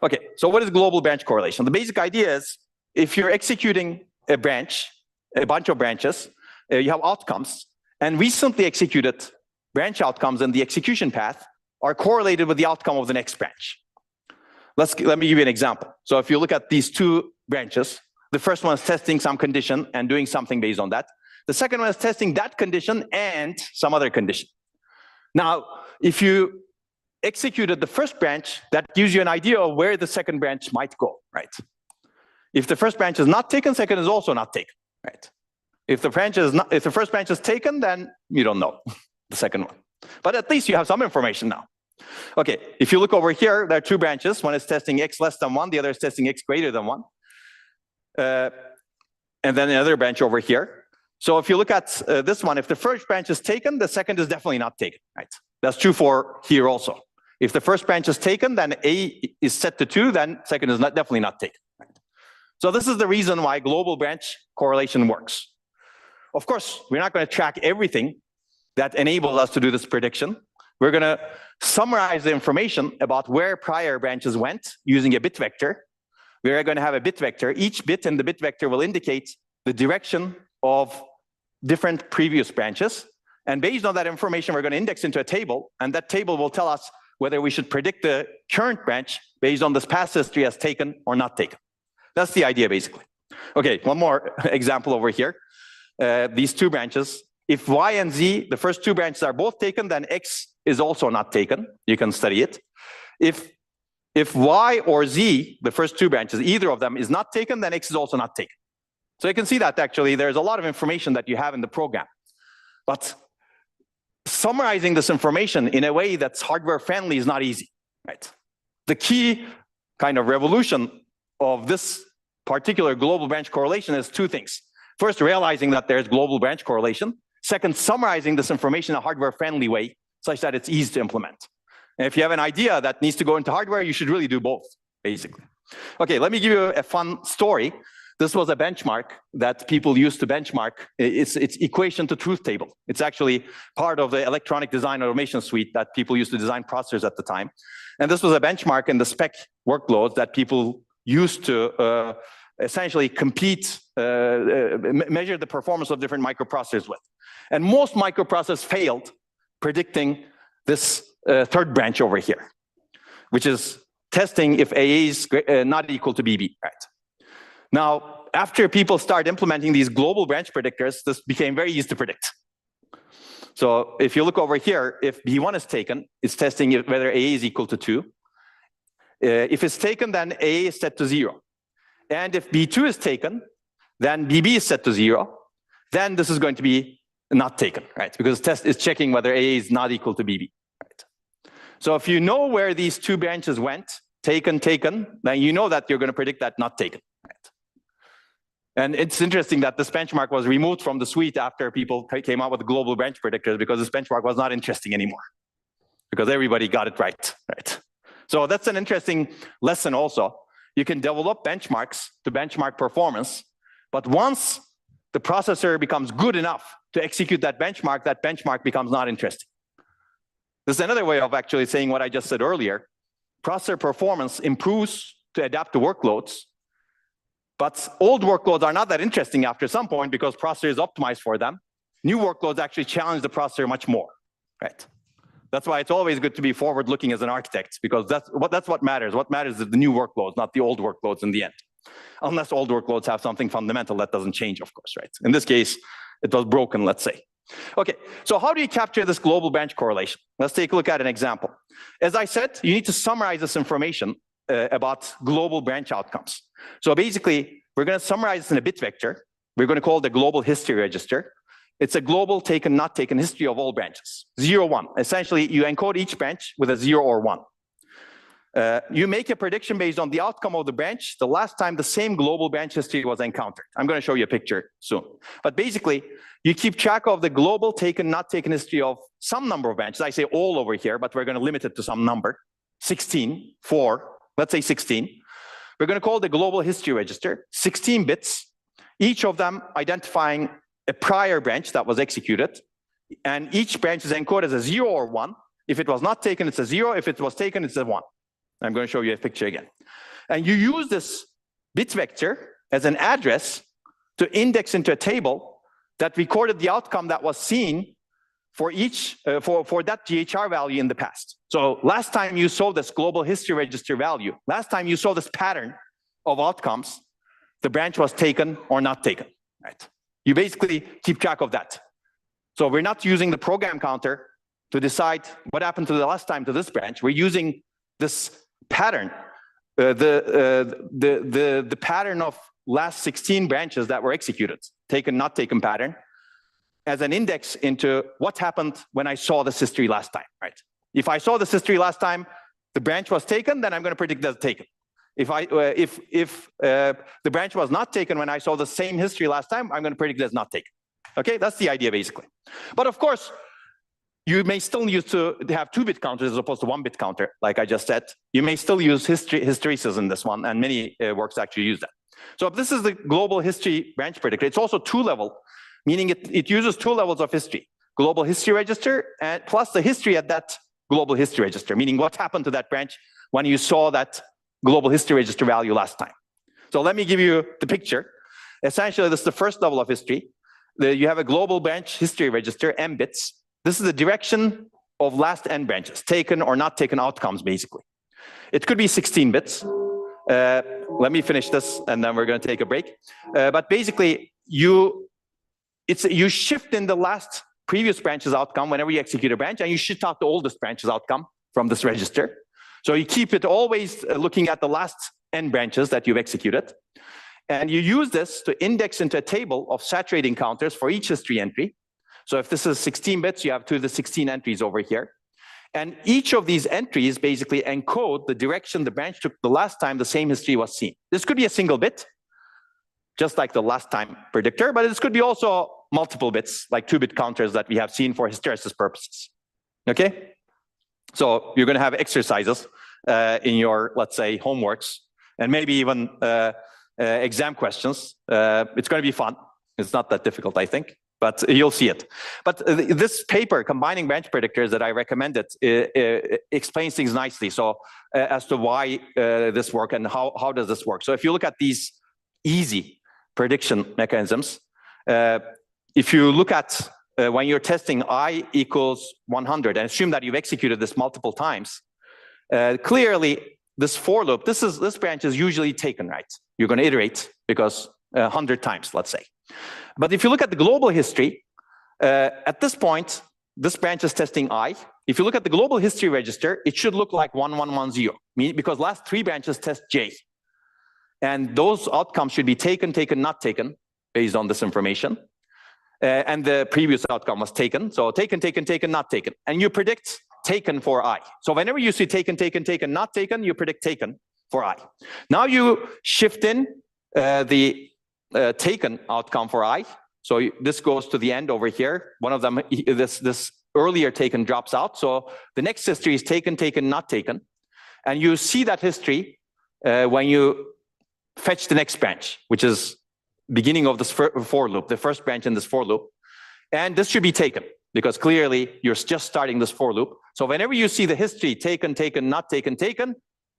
Okay, so what is global branch correlation? The basic idea is if you're executing a branch, a bunch of branches, you have outcomes, and recently executed branch outcomes in the execution path are correlated with the outcome of the next branch. Let me give you an example. So if you look at these two branches, the first one is testing some condition and doing something based on that. The second one is testing that condition and some other condition. Now, if you executed the first branch, that gives you an idea of where the second branch might go, right? If the first branch is not taken, second is also not taken, right? If the first branch is taken, then you don't know the second one. But at least you have some information now. Okay, if you look over here, there are two branches. One is testing x less than 1, the other is testing x greater than 1. And then another branch over here. So if you look at this one, if the first branch is taken, the second is definitely not taken, right? That's true for here also. If the first branch is taken, then A is set to 2, then second is definitely not taken. Right? So this is the reason why global branch correlation works. Of course, we're not going to track everything that enables us to do this prediction. We're going to summarize the information about where prior branches went using a bit vector. We're going to have a bit vector. Each bit in the bit vector will indicate the direction of different previous branches. And based on that information, we're going to index into a table. And that table will tell us whether we should predict the current branch based on this past history as taken or not taken. That's the idea, basically. Okay, one more example over here. These two branches. If Y and Z, the first two branches are both taken, then X is also not taken. You can study it. If Y or Z, the first two branches, either of them is not taken, then X is also not taken. So you can see that actually there's a lot of information that you have in the program. But summarizing this information in a way that's hardware friendly is not easy, right? The key kind of revolution of this particular global branch correlation is two things. First, realizing that there's global branch correlation. Second, summarizing this information in a hardware friendly way such that it's easy to implement. And if you have an idea that needs to go into hardware, you should really do both, basically. Okay, let me give you a fun story. This was a benchmark that people used to benchmark. It's equation to truth table. It's actually part of the electronic design automation suite that people used to design processors at the time. And this was a benchmark in the spec workloads that people used to essentially measure the performance of different microprocessors with. And most microprocessors failed predicting this third branch over here, which is testing if AA is not equal to BB, right? Now, after people start implementing these global branch predictors, this became very easy to predict. So if you look over here, if B1 is taken, it's testing whether AA is equal to 2. If it's taken, then AA is set to 0. And if B2 is taken, then BB is set to 0. Then this is going to be not taken, right? Because the test is checking whether AA is not equal to BB, right? So if you know where these two branches went, taken, then you know that you're going to predict that not taken, right? And it's interesting that this benchmark was removed from the suite after people came out with global branch predictors, because this benchmark was not interesting anymore, because everybody got it right, right? So that's an interesting lesson also. You can develop benchmarks to benchmark performance, but once the processor becomes good enough to execute that benchmark becomes not interesting. This is another way of actually saying what I just said earlier. Processor performance improves to adapt to workloads, but old workloads are not that interesting after some point because processor is optimized for them. New workloads actually challenge the processor much more, right? That's why it's always good to be forward-looking as an architect, because that's what matters. What matters is the new workloads, not the old workloads in the end. Unless old workloads have something fundamental that doesn't change, of course, right? In this case, it was broken, let's say. Okay, so how do you capture this global branch correlation? Let's take a look at an example. As I said, you need to summarize this information about global branch outcomes. So basically, we're going to summarize this in a bit vector. We're going to call it the global history register. It's a global taken, not taken history of all branches. 0, 1. Essentially, you encode each branch with a 0 or 1. You make a prediction based on the outcome of the branch the last time the same global branch history was encountered. I'm going to show you a picture soon. But basically, you keep track of the global taken, not taken history of some number of branches. I say all over here, but we're going to limit it to some number. 16, 4, let's say 16. We're going to call the global history register, 16 bits, each of them identifying a prior branch that was executed. And each branch is encoded as a 0 or 1. If it was not taken, it's a 0. If it was taken, it's a 1. I'm going to show you a picture again. And you use this bit vector as an address to index into a table that recorded the outcome that was seen for each for that GHR value in the past. So last time you saw this global history register value, last time you saw this pattern of outcomes, the branch was taken or not taken, right? You basically keep track of that. So we're not using the program counter to decide what happened to the last time to this branch. We're using this pattern, the pattern of last 16 branches that were executed, taken, not taken pattern, as an index into what happened when I saw this history last time, right? If I saw this history last time, the branch was taken, then I'm going to predict that it's taken. If the branch was not taken when I saw the same history last time, I'm going to predict that it's not taken. Okay, that's the idea basically. But of course, you may still use to have 2-bit counters as opposed to 1-bit counter, like I just said. You may still use hysteresis in this one, and many works actually use that. So if this is the global history branch predictor, it's also 2-level, meaning it uses 2 levels of history. Global history register and plus the history at that global history register, meaning what happened to that branch when you saw that global history register value last time. So let me give you the picture. Essentially, this is the first level of history. You have a global branch history register, m bits. This is the direction of last n branches, taken or not taken outcomes, basically. It could be 16 bits. Let me finish this, and then we're going to take a break. But basically, you shift in the last previous branch's outcome whenever you execute a branch, and you shift out the oldest branch's outcome from this register. So you keep it always looking at the last n branches that you've executed. And you use this to index into a table of saturating counters for each history entry. So if this is 16 bits, you have 2 to the 16 entries over here. And each of these entries basically encode the direction the branch took the last time the same history was seen. This could be a single bit, just like the last time predictor, but this could be also multiple bits, like 2-bit counters that we have seen for hysteresis purposes. Okay? So you're going to have exercises in your, let's say, homeworks, and maybe even exam questions. It's going to be fun. It's not that difficult, I think, but you'll see it. But this paper, Combining Branch Predictors, that I recommended, explains things nicely. So as to why this works and how does this work. So if you look at these easy prediction mechanisms. If you look at when you're testing I equals 100 and assume that you've executed this multiple times, clearly this for loop, this branch is usually taken, right? You're going to iterate because 100 times, let's say. But if you look at the global history, at this point, this branch is testing I. If you look at the global history register, it should look like 1110, because last 3 branches test J. And those outcomes should be taken, not taken, based on this information. And the previous outcome was taken. So taken, not taken. And you predict taken for I. So whenever you see taken, not taken, you predict taken for I. Now you shift in the taken outcome for I. So this goes to the end over here. One of them, this earlier taken drops out. So the next history is taken, not taken. And you see that history when you fetch the next branch, which is beginning of this for loop, the first branch in this for loop. And this should be taken because clearly you're just starting this for loop. So whenever you see the history taken, not taken,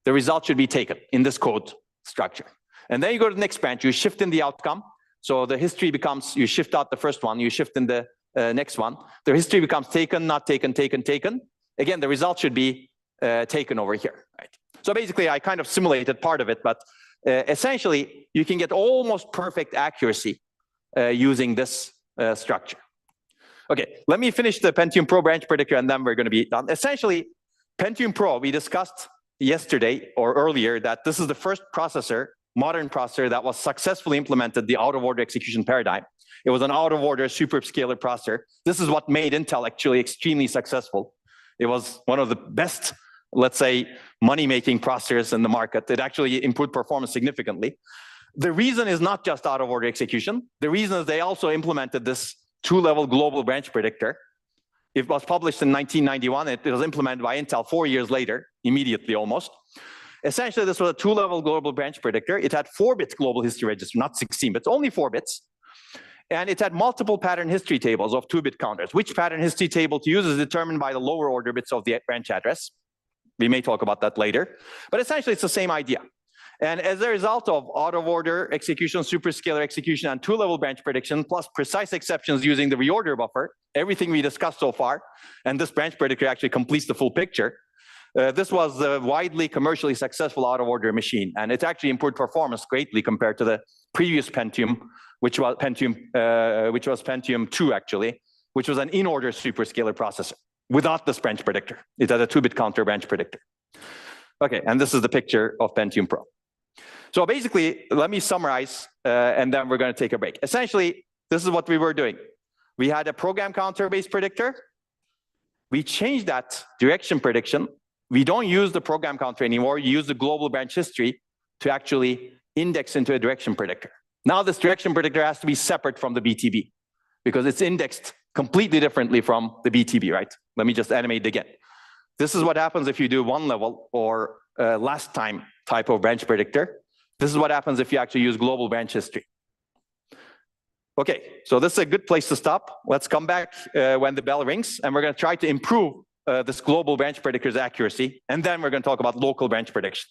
the result should be taken in this code structure. And then you go to the next branch, you shift in the outcome. So the history becomes, you shift out the first one, you shift in the next one. The history becomes taken, not taken, taken. Again, the result should be taken over here, right? So basically, I kind of simulated part of it, but essentially, you can get almost perfect accuracy using this structure. Okay, let me finish the Pentium Pro branch predictor, and then we're going to be done. Essentially, Pentium Pro, we discussed yesterday or earlier that this is the first processor, modern processor, that was successfully implemented the out-of-order execution paradigm. It was an out-of-order superscalar processor. This is what made Intel actually extremely successful. It was one of the best, let's say, money-making processors in the market. It actually improved performance significantly. The reason is not just out-of-order execution. The reason is they also implemented this 2-level global branch predictor. It was published in 1991. It was implemented by Intel 4 years later, immediately almost. Essentially, this was a 2-level global branch predictor. It had 4 bits global history register, not 16 bits, only 4 bits. And it had multiple pattern history tables of 2-bit counters. Which pattern history table to use is determined by the lower order bits of the branch address. We may talk about that later. But essentially, it's the same idea. And as a result of out-of-order execution, superscalar execution, and 2-level branch prediction, plus precise exceptions using the reorder buffer, everything we discussed so far, and this branch predictor actually completes the full picture, this was a widely commercially successful out-of-order machine. And it actually improved performance greatly compared to the previous Pentium, which was Pentium 2, actually, which was an in-order superscalar processor without this branch predictor. It had a 2-bit counter branch predictor. Okay, and this is the picture of Pentium Pro. So basically, let me summarize, and then we're going to take a break. Essentially, this is what we were doing. We had a program counter-based predictor. We changed that direction prediction. We don't use the program counter anymore. You use the global branch history to actually index into a direction predictor. Now this direction predictor has to be separate from the BTB because it's indexed completely differently from the BTB, right? Let me just animate it again. This is what happens if you do 1-level or last time type of branch predictor. This is what happens if you actually use global branch history. Okay, so this is a good place to stop. Let's come back when the bell rings, and we're going to try to improve this global branch predictor's accuracy, and then we're going to talk about local branch prediction.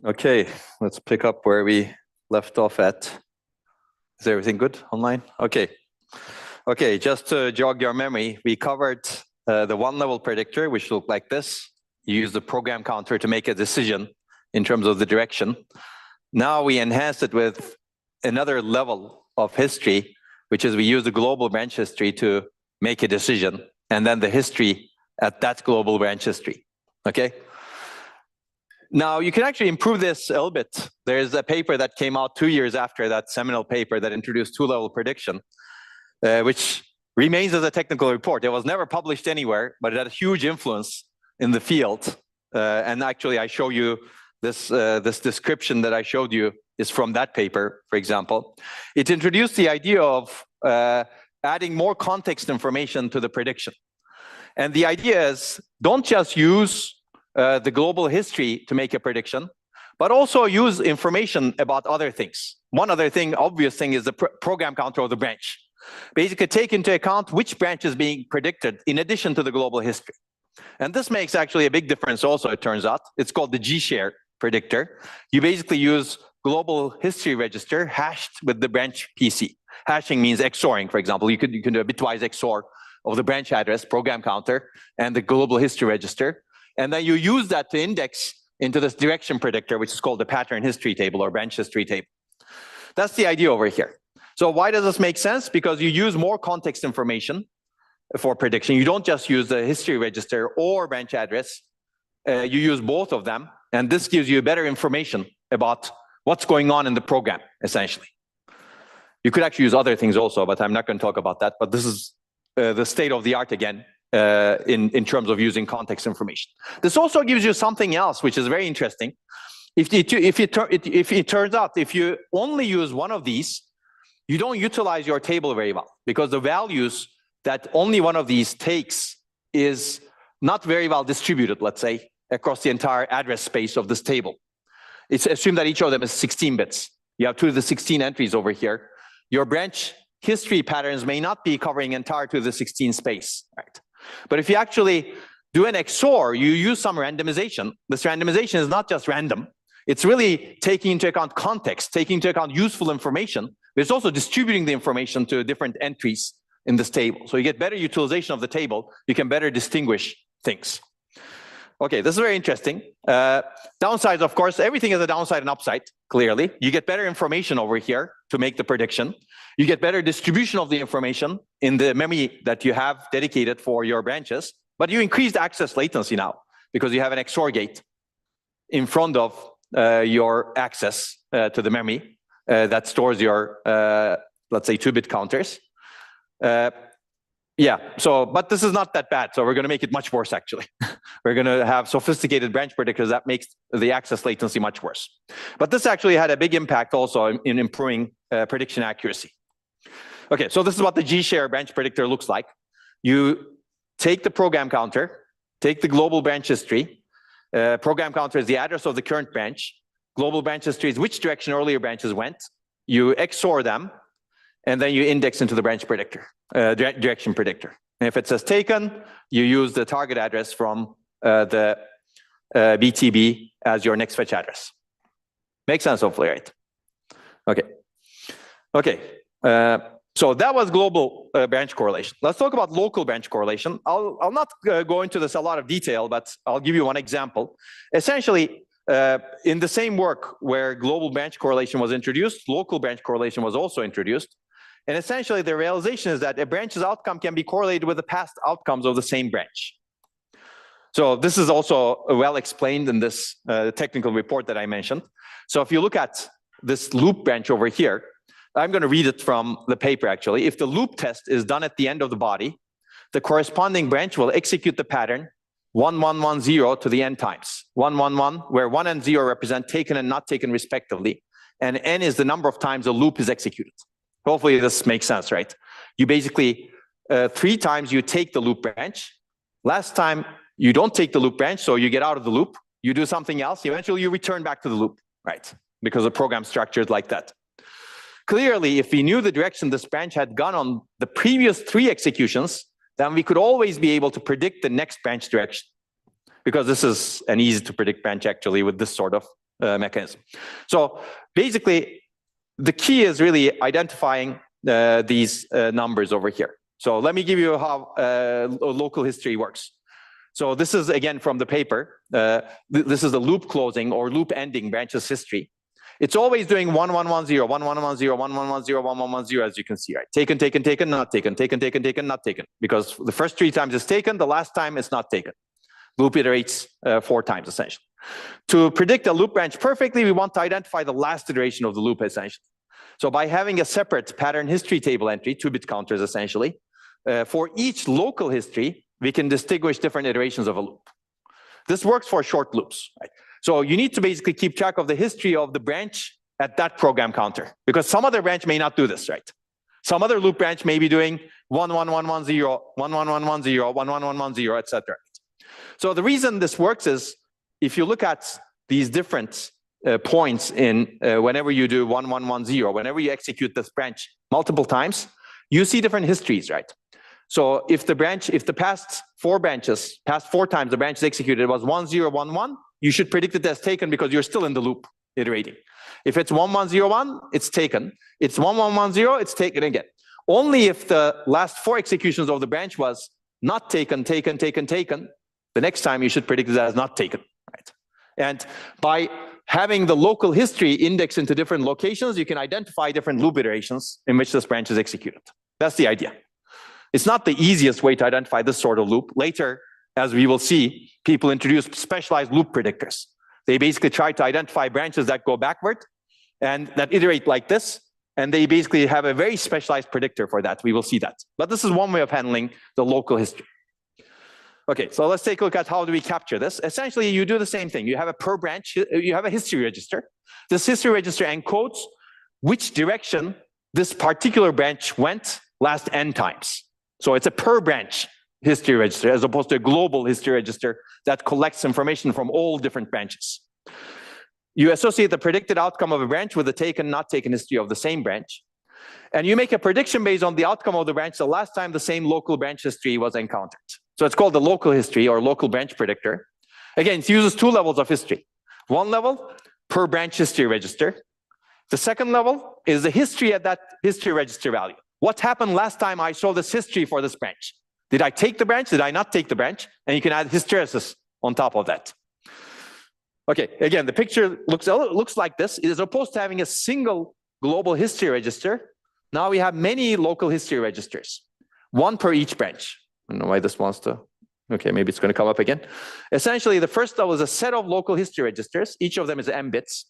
Okay, let's pick up where we left off at. Is everything good online? Okay. Okay, just to jog your memory, we covered the one-level predictor, which looked like this. You use the program counter to make a decision in terms of the direction. Now we enhanced it with another level of history, which is we use the global branch history to make a decision, and then the history at that global branch history, okay? Now, you can actually improve this a little bit. There's a paper that came out 2 years after that seminal paper that introduced two-level prediction, which remains as a technical report. It was never published anywhere, but it had a huge influence in the field. And actually, I show you this, this description that I showed you is from that paper, for example. It introduced the idea of adding more context information to the prediction. And the idea is, don't just use the global history to make a prediction, but also use information about other things. One other thing, obvious thing, is the program counter of the branch. Basically, take into account which branch is being predicted in addition to the global history. And this makes actually a big difference also, it turns out. It's called the G-share predictor. You basically use global history register hashed with the branch PC. Hashing means XORing, for example. You can do a bitwise XOR of the branch address, program counter, and the global history register. And then you use that to index into this direction predictor, which is called the pattern history table or branch history table. That's the idea over here. So why does this make sense? Because you use more context information for prediction. You don't just use the history register or branch address. You use both of them. And this gives you better information about what's going on in the program, essentially. You could actually use other things also, but I'm not going to talk about that. But this is the state of the art again in terms of using context information. This also gives you something else, which is very interesting. If it turns out, if you only use one of these, you don't utilize your table very well, because the values that only one of these takes is not very well distributed, let's say, across the entire address space of this table. It's assumed that each of them is 16 bits. You have 2 to the 16 entries over here. Your branch history patterns may not be covering entire 2 to the 16 space, right? But if you actually do an XOR, you use some randomization. This randomization is not just random. It's really taking into account context, taking into account useful information, but it's also distributing the information to different entries in this table. So you get better utilization of the table. You can better distinguish things. Okay, this is very interesting. Downsides, of course, everything is a downside and upside, clearly. You get better information over here to make the prediction. You get better distribution of the information in the memory that you have dedicated for your branches, but you increase the access latency now because you have an XOR gate in front of your access to the memory that stores your, let's say, 2-bit counters. Yeah, so, but this is not that bad, so we're going to make it much worse, actually. We're going to have sophisticated branch predictors that makes the access latency much worse. But this actually had a big impact also in improving prediction accuracy. Okay, so this is what the G-share branch predictor looks like. You take the program counter, take the global branch history. Program counter is the address of the current branch. Global branch history is which direction earlier branches went. You XOR them, and then you index into the branch predictor, direction predictor. And if it says taken, you use the target address from the BTB as your next fetch address. Makes sense, hopefully, right? Okay. Okay. So that was global branch correlation. Let's talk about local branch correlation. I'll not go into this a lot of detail, but I'll give you one example. Essentially, in the same work where global branch correlation was introduced, local branch correlation was also introduced. And essentially, the realization is that a branch's outcome can be correlated with the past outcomes of the same branch. So this is also well explained in this technical report that I mentioned. So if you look at this loop branch over here, I'm going to read it from the paper, actually. If the loop test is done at the end of the body, the corresponding branch will execute the pattern 1, 1, 1, 0 to the n times. 1, 1, 1, where 1 and 0 represent taken and not taken respectively. And n is the number of times a loop is executed. Hopefully this makes sense, right? You basically, 3 times you take the loop branch. Last time you don't take the loop branch, so you get out of the loop. You do something else. Eventually you return back to the loop, right? Because the program structure is like that. Clearly, if we knew the direction this branch had gone on the previous 3 executions, then we could always be able to predict the next branch direction. Because this is an easy to predict branch, actually, with this sort of mechanism. So basically, the key is really identifying these numbers over here. So let me give you how local history works. So this is, again, from the paper. This is the loop closing or loop ending branches history. It's always doing 1110, 1110, 1110, 1110, as you can see, right? Taken, taken, taken, not taken, taken, taken, taken, not taken. Because the first 3 times it's taken, the last time it's not taken. Loop iterates 4 times, essentially. To predict a loop branch perfectly, we want to identify the last iteration of the loop, essentially. So by having a separate pattern history table entry, 2-bit counters, essentially, for each local history, we can distinguish different iterations of a loop. This works for short loops, right? So you need to basically keep track of the history of the branch at that program counter, because some other branch may not do this, right? Some other loop branch may be doing 11110, 11110, 11110, etc. So the reason this works is, if you look at these different points in whenever you do 1110, whenever you execute this branch multiple times, you see different histories, right? So if the past 4 times the branch is executed was 1011, you should predict it as taken because you're still in the loop iterating. If it's 1101, it's taken. It's 1110, it's taken again. Only if the last 4 executions of the branch was not taken, taken, taken, taken, the next time you should predict it as not taken, right? And by having the local history indexed into different locations, you can identify different loop iterations in which this branch is executed. That's the idea. It's not the easiest way to identify this sort of loop. Later, as we will see, people introduce specialized loop predictors. They basically try to identify branches that go backward and that iterate like this, and they basically have a very specialized predictor for that. We will see that. But this is one way of handling the local history. Okay, so let's take a look at how do we capture this. Essentially, you do the same thing. You have a per branch, you have a history register. This history register encodes which direction this particular branch went last n times. So it's a per branch history register as opposed to a global history register that collects information from all different branches. You associate the predicted outcome of a branch with the taken, not taken history of the same branch. And you make a prediction based on the outcome of the branch the last time the same local branch history was encountered. So it's called the local history or local branch predictor. Again, it uses 2 levels of history. One level, per branch history register. The second level is the history at that history register value. What happened last time I saw this history for this branch? Did I take the branch? Did I not take the branch? And you can add hysteresis on top of that. Okay, again, the picture looks like this. As opposed to having a single global history register, now we have many local history registers, 1 per each branch. I don't know why this wants to. Okay, maybe it's going to come up again. Essentially, the first level is a set of local history registers. Each of them is m bits.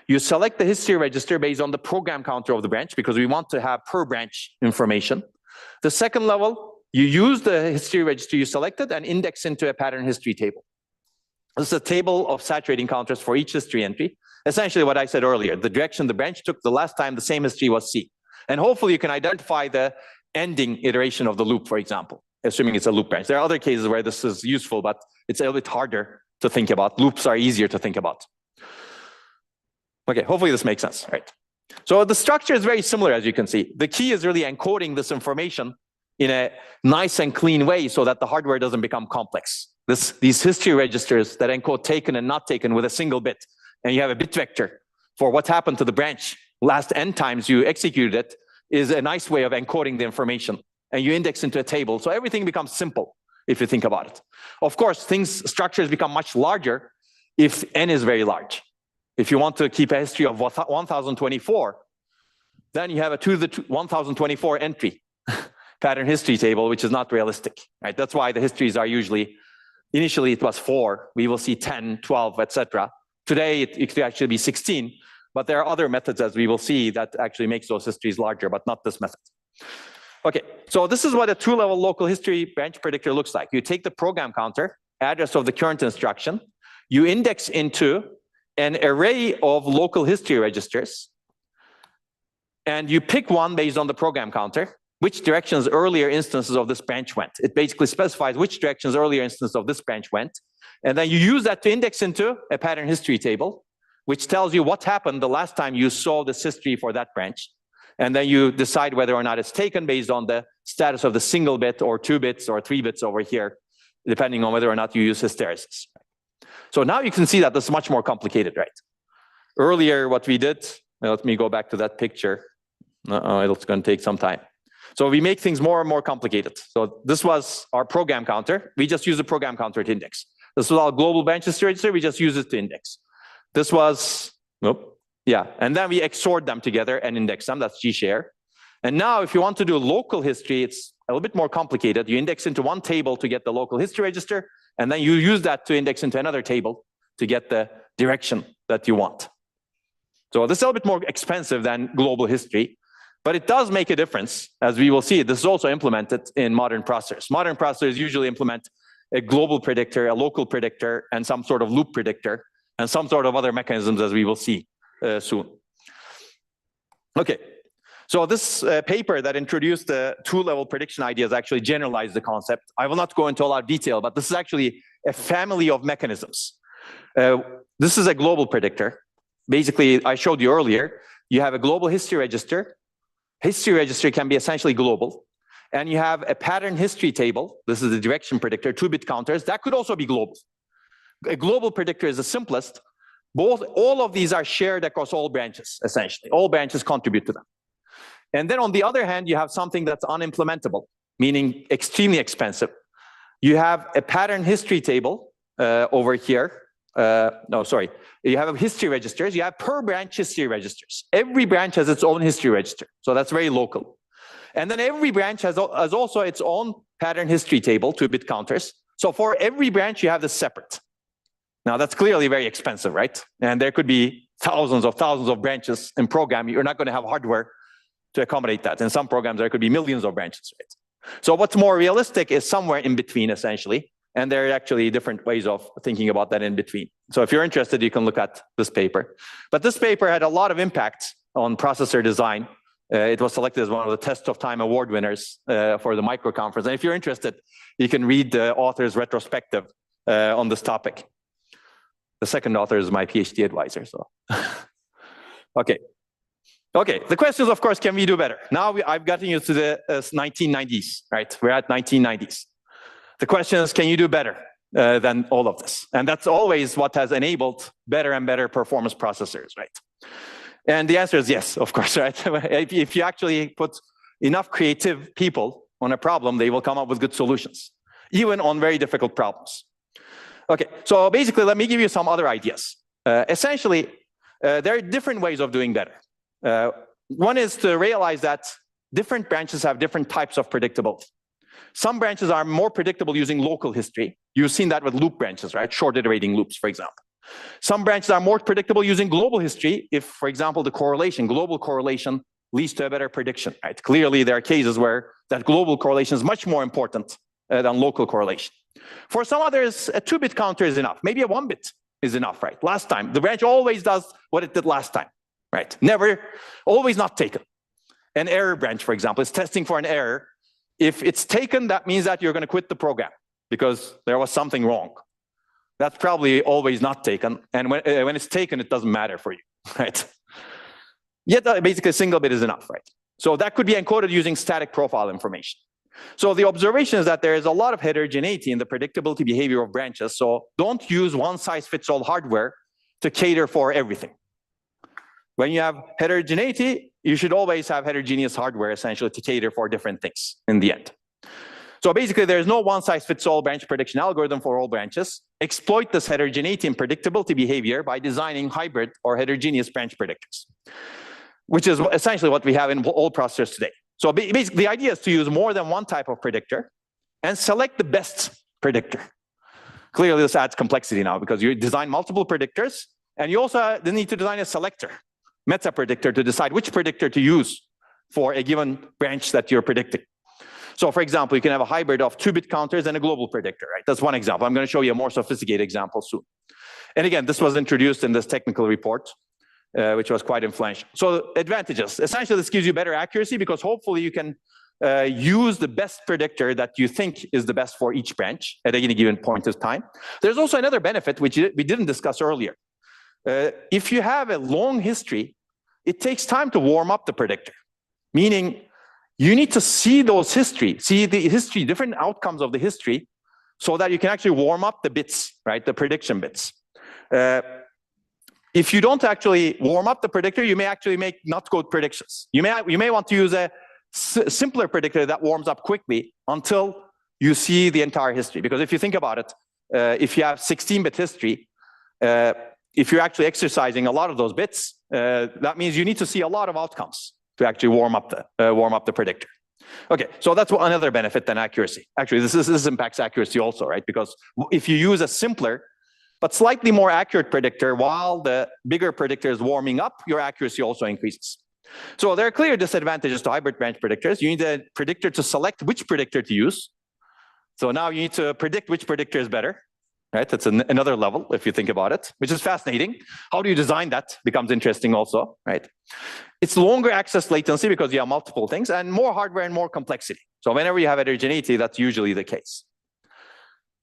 You select the history register based on the program counter of the branch because we want to have per branch information. The second level, you use the history register you selected and index into a pattern history table. This is a table of saturating counters for each history entry. Essentially what I said earlier, the direction the branch took the last time the same history was C. And hopefully you can identify the ending iteration of the loop, for example, assuming it's a loop branch. There are other cases where this is useful, but it's a little bit harder to think about. Loops are easier to think about. Okay, hopefully this makes sense, right? So the structure is very similar, as you can see. The key is really encoding this information in a nice and clean way so that the hardware doesn't become complex. These history registers that encode taken and not taken with a single bit, and you have a bit vector for what happened to the branch last n times you executed it, is a nice way of encoding the information. And you index into a table, so everything becomes simple if you think about it. Of course, structures become much larger if n is very large. If you want to keep a history of 1024, then you have a 2 to the 1024 entry pattern history table, which is not realistic, right? That's why the histories are usually, initially it was 4, we will see 10, 12, etc. Today it could actually be 16, but there are other methods, as we will see, that actually makes those histories larger, but not this method. Okay, so this is what a 2-level local history branch predictor looks like. You take the program counter, address of the current instruction, you index into an array of local history registers, and you pick one based on the program counter, which directions earlier instances of this branch went. It basically specifies which directions earlier instances of this branch went, and then you use that to index into a pattern history table, which tells you what happened the last time you saw this history for that branch. And then you decide whether or not it's taken based on the status of the single bit or 2 bits or 3 bits over here, depending on whether or not you use hysteresis. So now you can see that this is much more complicated, right? earlier what we did, let me go back to that picture. It's going to take some time. So we make things more and more complicated. So this was our program counter. We just use the program counter to index. This was our global branch history register. We just use it to index. This was, and then we XORed them together and index them. That's G-share. And now if you want to do local history, it's a little bit more complicated. You index into one table to get the local history register, and then you use that to index into another table to get the direction that you want. So this is a little bit more expensive than global history, but it does make a difference. As we will see, this is also implemented in modern processors. Modern processors usually implement a global predictor, a local predictor, and some sort of loop predictor, and some sort of other mechanisms, as we will see soon. Okay, so this paper that introduced the two-level prediction ideas actually generalized the concept. I will not go into a lot of detail, but this is actually a family of mechanisms. This is a global predictor. Basically, I showed you earlier, you have a global history register. History register can be essentially global. And you have a pattern history table. This is the direction predictor, 2-bit counters. That could also be global. A global predictor is the simplest. All of these are shared across all branches, essentially. All branches contribute to them. And then on the other hand, you have something that's unimplementable, meaning extremely expensive. You have a pattern history table over here. You have history registers. You have per branch history registers. Every branch has its own history register. So that's very local. And then every branch has also its own pattern history table, 2-bit counters. So for every branch, you have this separate. Now, that's clearly very expensive, right? And there could be thousands of branches in programming. You're not going to have hardware to accommodate that. In some programs, there could be millions of branches, right? So what's more realistic is somewhere in between, essentially. And there are actually different ways of thinking about that in between. So if you're interested, you can look at this paper. But this paper had a lot of impact on processor design. It was selected as one of the Test of Time award winners for the micro conference. And if you're interested, you can read the author's retrospective on this topic. The second author is my PhD advisor. So, okay. The question is, of course, can we do better? Now I've gotten you to the 1990s, right? We're at 1990s. The question is, can you do better than all of this? And that's always what has enabled better and better performance processors, right? And the answer is yes, of course, right? If you actually put enough creative people on a problem, they will come up with good solutions, even on very difficult problems. Okay, so basically, let me give you some other ideas. Essentially, there are different ways of doing better. One is to realize that different branches have different types of predictability. Some branches are more predictable using local history. You've seen that with loop branches, right? Short iterating loops, for example. Some branches are more predictable using global history if, for example, the global correlation leads to a better prediction, right? Clearly, there are cases where that global correlation is much more important than local correlation. For some others, a 2-bit counter is enough. Maybe a 1-bit is enough, right? Last time, the branch always does what it did last time, right? Never, always not taken. An error branch, for example, is testing for an error. If it's taken, that means that you're going to quit the program because there was something wrong. That's probably always not taken. And when it's taken, it doesn't matter for you, right? Yet basically a single bit is enough, right? So that could be encoded using static profile information. So the observation is that there is a lot of heterogeneity in the predictability behavior of branches. So don't use one-size-fits-all hardware to cater for everything. When you have heterogeneity, you should always have heterogeneous hardware essentially to cater for different things in the end. So basically, there's no one-size-fits-all branch prediction algorithm for all branches. Exploit this heterogeneity and predictability behavior by designing hybrid or heterogeneous branch predictors, which is essentially what we have in all processors today. So basically, the idea is to use more than one type of predictor and select the best predictor. Clearly, this adds complexity now because you design multiple predictors, and you also need to design a selector, meta predictor, to decide which predictor to use for a given branch that you're predicting. So for example, you can have a hybrid of 2-bit counters and a global predictor, right? That's one example. I'm going to show you a more sophisticated example soon. And again, this was introduced in this technical report, which was quite influential. So advantages. Essentially, this gives you better accuracy because hopefully you can use the best predictor that you think is the best for each branch at any given point of time. There's also another benefit, which we didn't discuss earlier. If you have a long history, it takes time to warm up the predictor, meaning you need to see those see the history, different outcomes of the history, so that you can actually warm up the bits, right? The prediction bits. if you don't actually warm up the predictor, you may actually make not good predictions. You may want to use a simpler predictor that warms up quickly until you see the entire history. Because if you think about it, if you have 16-bit history, if you're actually exercising a lot of those bits, that means you need to see a lot of outcomes to actually warm up the predictor. Okay, so that's another benefit than accuracy. Actually, this impacts accuracy also, right? Because if you use a simpler but slightly more accurate predictor while the bigger predictor is warming up, your accuracy also increases. So there are clear disadvantages to hybrid branch predictors. You need a predictor to select which predictor to use. So now you need to predict which predictor is better, right? That's another level if you think about it, which is fascinating. How do you design that becomes interesting also, right? It's longer access latency because you have multiple things, and more hardware and more complexity. So whenever you have heterogeneity, that's usually the case.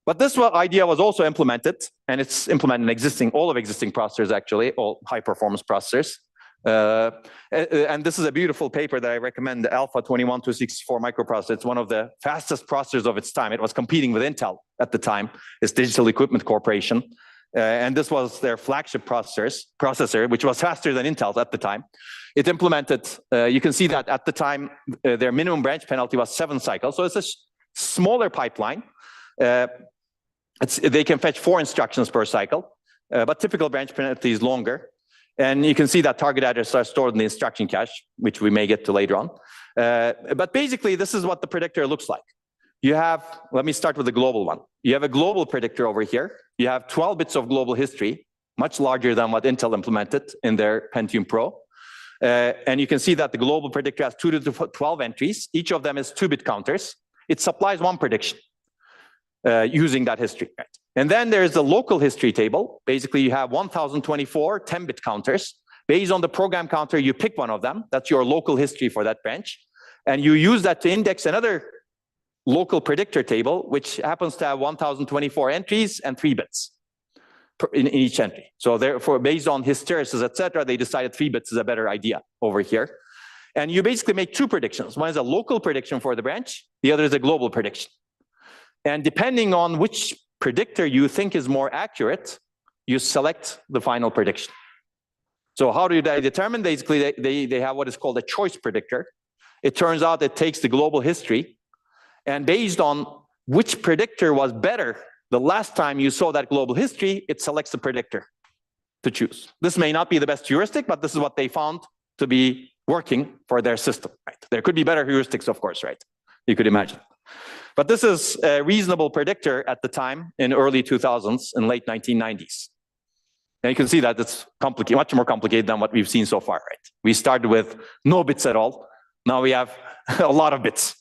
But this idea was also implemented, and it's implemented in all of existing processors, actually, all high-performance processors. And this is a beautiful paper that I recommend, the Alpha 21264 microprocessor. It's one of the fastest processors of its time. It was competing with Intel at the time, its Digital Equipment Corporation. And this was their flagship processor, which was faster than Intel's at the time. It implemented, you can see that at the time, their minimum branch penalty was 7 cycles. So it's a smaller pipeline. They can fetch 4 instructions per cycle, but typical branch penalty is longer. And you can see that target addresses are stored in the instruction cache, which we may get to later on. But basically, this is what the predictor looks like. You have, let me start with the global one. You have a global predictor over here. You have 12 bits of global history, much larger than what Intel implemented in their Pentium Pro. And you can see that the global predictor has 2 to 12 entries. Each of them is 2-bit counters. It supplies one prediction using that history. Right? And then there's a local history table. Basically, you have 1024 10-bit counters. Based on the program counter, you pick one of them. That's your local history for that branch. And you use that to index another local predictor table, which happens to have 1024 entries and 3 bits in each entry. So therefore, based on hysteresis, et cetera, they decided 3 bits is a better idea over here. And you basically make 2 predictions. One is a local prediction for the branch. The other is a global prediction. And depending on which predictor you think is more accurate, you select the final prediction. So how do they determine? Basically, they have what is called a choice predictor. It turns out it takes the global history, and based on which predictor was better the last time you saw that global history, it selects the predictor to choose. This may not be the best heuristic, but this is what they found to be working for their system. Right? There could be better heuristics, of course, right? You could imagine. But this is a reasonable predictor at the time in early 2000s and late 1990s. And you can see that it's complicated, much more complicated than what we've seen so far, right? We started with no bits at all. Now we have a lot of bits.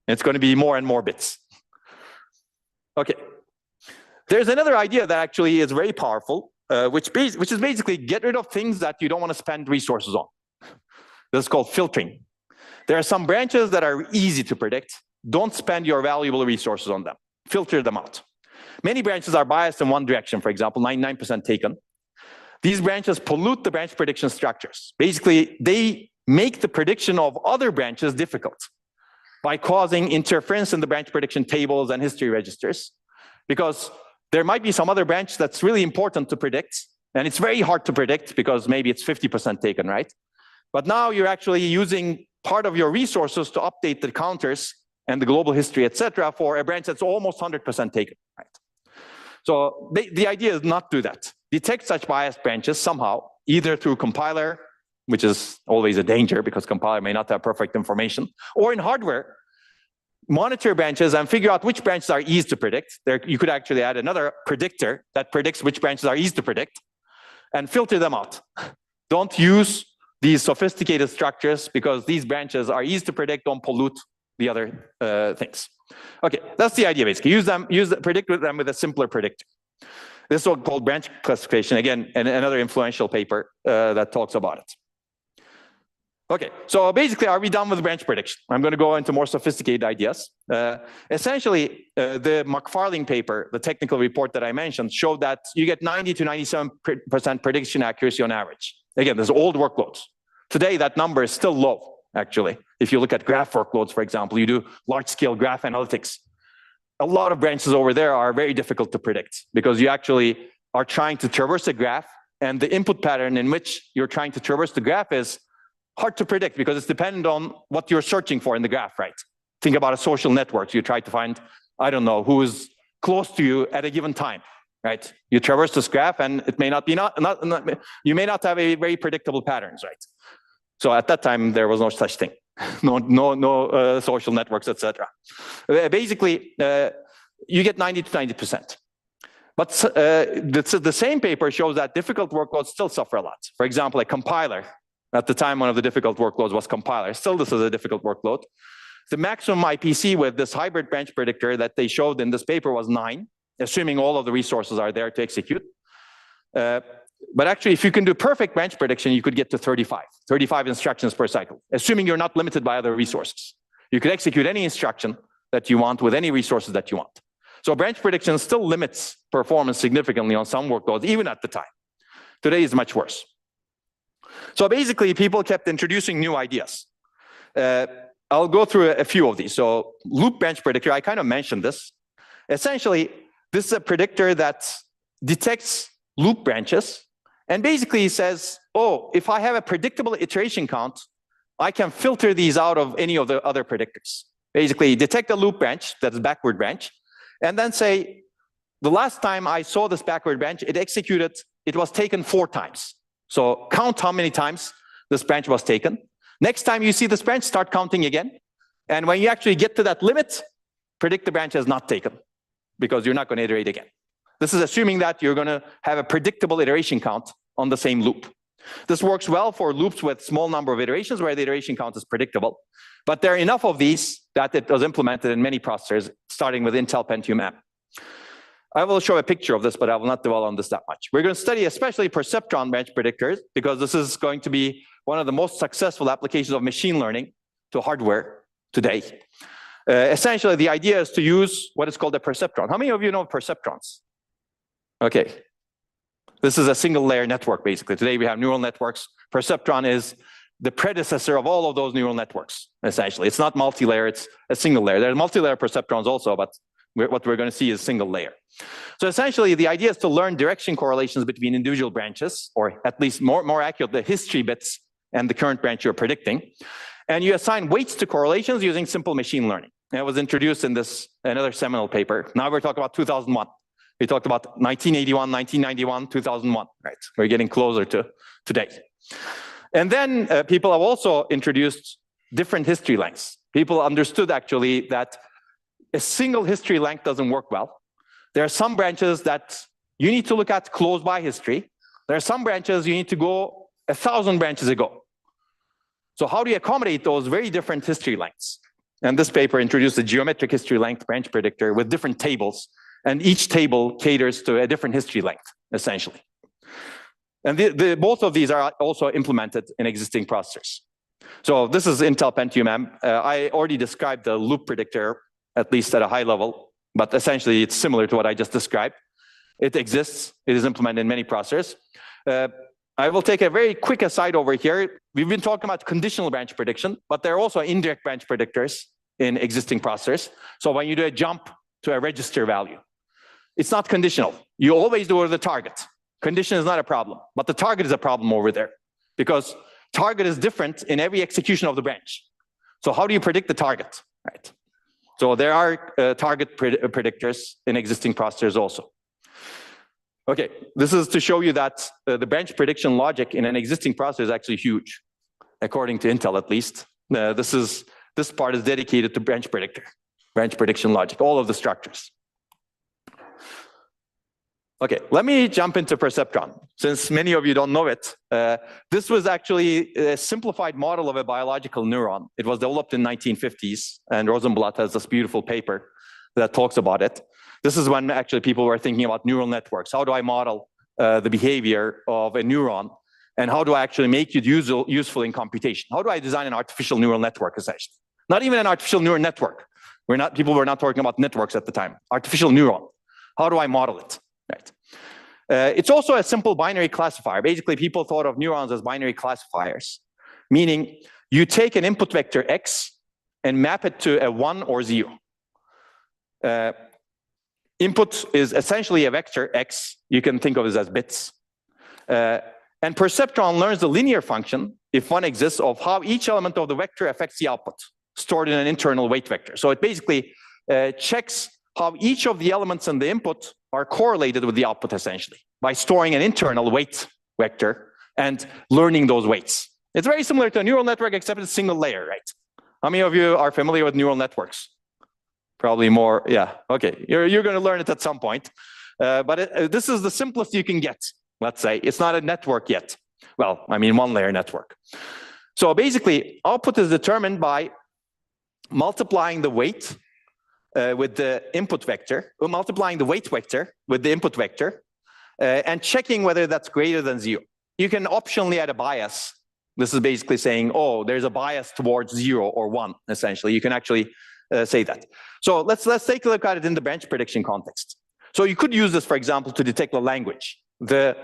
It's going to be more and more bits. Okay. There's another idea that actually is very powerful, which is basically get rid of things that you don't want to spend resources on. This is called filtering. There are some branches that are easy to predict. Don't spend your valuable resources on them. Filter them out. Many branches are biased in one direction, for example, 99% taken. These branches pollute the branch prediction structures. Basically, they make the prediction of other branches difficult by causing interference in the branch prediction tables and history registers. Because there might be some other branch that's really important to predict, and it's very hard to predict because maybe it's 50% taken, right? But now you're actually using part of your resources to update the counters and the global history, et cetera, for a branch that's almost 100% taken, right? So the idea is not do that. Detect such biased branches somehow, either through compiler, which is always a danger because compiler may not have perfect information, or in hardware, monitor branches and figure out which branches are easy to predict. There, you could actually add another predictor that predicts which branches are easy to predict and filter them out. Don't use these sophisticated structures because these branches are easy to predict, don't pollute the other things. Okay, that's the idea basically. Predict them with a simpler predictor. This is called branch classification. Again, another influential paper that talks about it. Okay, so basically, are we done with branch prediction? I'm going to go into more sophisticated ideas. Essentially, the McFarling paper, the technical report that I mentioned, showed that you get 90 to 97% prediction accuracy on average. Again, there's old workloads. Today, that number is still low, actually. If you look at graph workloads, for example, you do large-scale graph analytics. A lot of branches over there are very difficult to predict because you actually are trying to traverse a graph and the input pattern in which you're trying to traverse the graph is hard to predict because it's dependent on what you're searching for in the graph, right? Think about a social network. You try to find, I don't know, who is close to you at a given time, right? You traverse this graph and it may not be you may not have a very predictable patterns, right? So at that time, there was no such thing. no social networks, etc. Basically, you get 90 to 90%. But the same paper shows that difficult workloads still suffer a lot. For example, a compiler. At the time, one of the difficult workloads was compiler. Still, this is a difficult workload. The maximum IPC with this hybrid branch predictor that they showed in this paper was 9, assuming all of the resources are there to execute. But actually, if you can do perfect branch prediction, you could get to 35 instructions per cycle, assuming you're not limited by other resources. You could execute any instruction that you want with any resources that you want. So branch prediction still limits performance significantly on some workloads, even at the time. Today is much worse. So basically, people kept introducing new ideas. I'll go through a few of these. So loop branch predictor, I kind of mentioned this. Essentially, this is a predictor that detects loop branches and basically says, oh, if I have a predictable iteration count, I can filter these out of any of the other predictors. Basically, detect a loop branch, that's a backward branch, and then say, the last time I saw this backward branch, it was taken 4 times. So count how many times this branch was taken. Next time you see this branch, start counting again. And when you actually get to that limit, predict the branch is not taken because you're not going to iterate again. This is assuming that you're going to have a predictable iteration count on the same loop. This works well for loops with small number of iterations where the iteration count is predictable. But there are enough of these that it was implemented in many processors, starting with Intel Pentium M. I will show a picture of this, but I will not dwell on this that much. We're going to study especially Perceptron branch predictors because this is going to be one of the most successful applications of machine learning to hardware today. Essentially, the idea is to use what is called a perceptron. How many of you know perceptrons? Okay. This is a single layer network, basically. Today we have neural networks. Perceptron is the predecessor of all of those neural networks, essentially. It's not multi-layer, it's a single layer. There are multi-layer perceptrons also, but what we're going to see is single layer. So essentially, the idea is to learn direction correlations between individual branches, or at least more accurate, the history bits and the current branch you're predicting. And you assign weights to correlations using simple machine learning. And it was introduced in another seminal paper. Now we're talking about 2001. We talked about 1981, 1991, 2001, right? We're getting closer to today. And then people have also introduced different history lengths. People understood actually that a single history length doesn't work well. There are some branches that you need to look at close by history. There are some branches you need to go 1,000 branches ago. So how do you accommodate those very different history lengths? And this paper introduced a geometric history length branch predictor with different tables, and each table caters to a different history length, essentially. And both of these are also implemented in existing processors. So this is Intel Pentium M. I already described the loop predictor, at least at a high level, but essentially it's similar to what I just described. It exists, it is implemented in many processors. I will take a very quick aside over here. We've been talking about conditional branch prediction, but there are also indirect branch predictors in existing processors. So when you do a jump to a register value, it's not conditional. You always do it with the target. Condition is not a problem, but the target is a problem over there because target is different in every execution of the branch. So how do you predict the target, right? So there are target predictors in existing processors also. Okay, this is to show you that the branch prediction logic in an existing processor is actually huge, according to Intel at least. This part is dedicated to branch predictor, branch prediction logic, all of the structures. Okay, let me jump into Perceptron. Since many of you don't know it, this was actually a simplified model of a biological neuron. It was developed in the 1950s, and Rosenblatt has this beautiful paper that talks about it. This is when actually people were thinking about neural networks. How do I model the behavior of a neuron? And how do I actually make it useful in computation? How do I design an artificial neural network, essentially? Not even an artificial neural network. People were not talking about networks at the time. Artificial neuron. How do I model it? Right. It's also a simple binary classifier. Basically, people thought of neurons as binary classifiers, meaning you take an input vector X and map it to a 1 or 0. Input is essentially a vector X. You can think of it as bits. And Perceptron learns the linear function, if one exists, of how each element of the vector affects the output, stored in an internal weight vector. So it basically checks how each of the elements in the input are correlated with the output, essentially, by storing an internal weight vector and learning those weights. It's very similar to a neural network, except it's a single layer, right? How many of you are familiar with neural networks? Probably more, yeah, okay. You're going to learn it at some point. But this is the simplest you can get, let's say. It's not a network yet. Well, I mean, one-layer network. So basically, output is determined by multiplying the weight with the input vector, or multiplying the weight vector with the input vector, and checking whether that's greater than 0. You can optionally add a bias. This is basically saying, oh, there's a bias towards 0 or 1, essentially. You can actually say that. So let's take a look at it in the branch prediction context. So you could use this, for example, to detect the language. The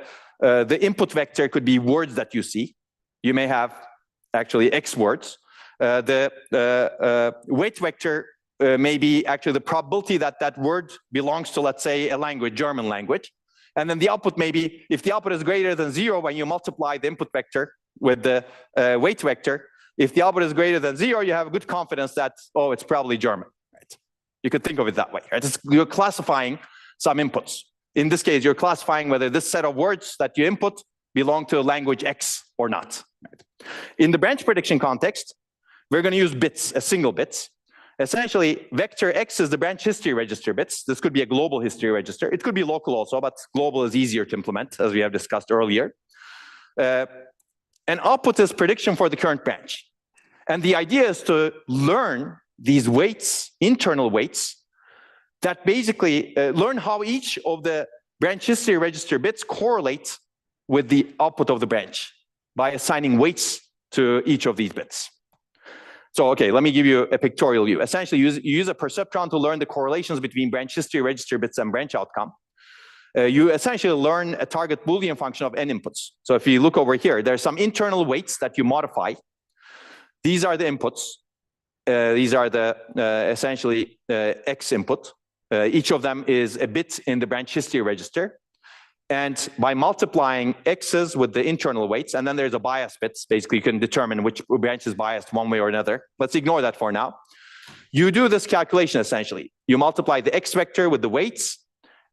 input vector could be words that you see. You may have actually X words. The weight vector may be actually the probability that that word belongs to, let's say, a language, German language. And then the output may be, if the output is greater than 0, when you multiply the input vector with the weight vector, if the output is greater than 0, you have good confidence that, oh, it's probably German, right? You could think of it that way, right? You're classifying some inputs. In this case, you're classifying whether this set of words that you input belong to a language X or not. Right? In the branch prediction context, we're going to use bits, a single bits. Essentially, vector X is the branch history register bits. This could be a global history register. It could be local also, but global is easier to implement, as we have discussed earlier. And output is prediction for the current branch. And the idea is to learn these weights, internal weights, that basically learn how each of the branch history register bits correlate with the output of the branch by assigning weights to each of these bits. So, okay, let me give you a pictorial view. Essentially, you use a perceptron to learn the correlations between branch history register bits and branch outcome. You essentially learn a target Boolean function of n inputs. So if you look over here, there are some internal weights that you modify. These are the inputs. These are the essentially X input. Each of them is a bit in the branch history register. And by multiplying X's with the internal weights, and then there's a bias bits, basically you can determine which branch is biased one way or another. Let's ignore that for now. You do this calculation essentially. You multiply the X vector with the weights,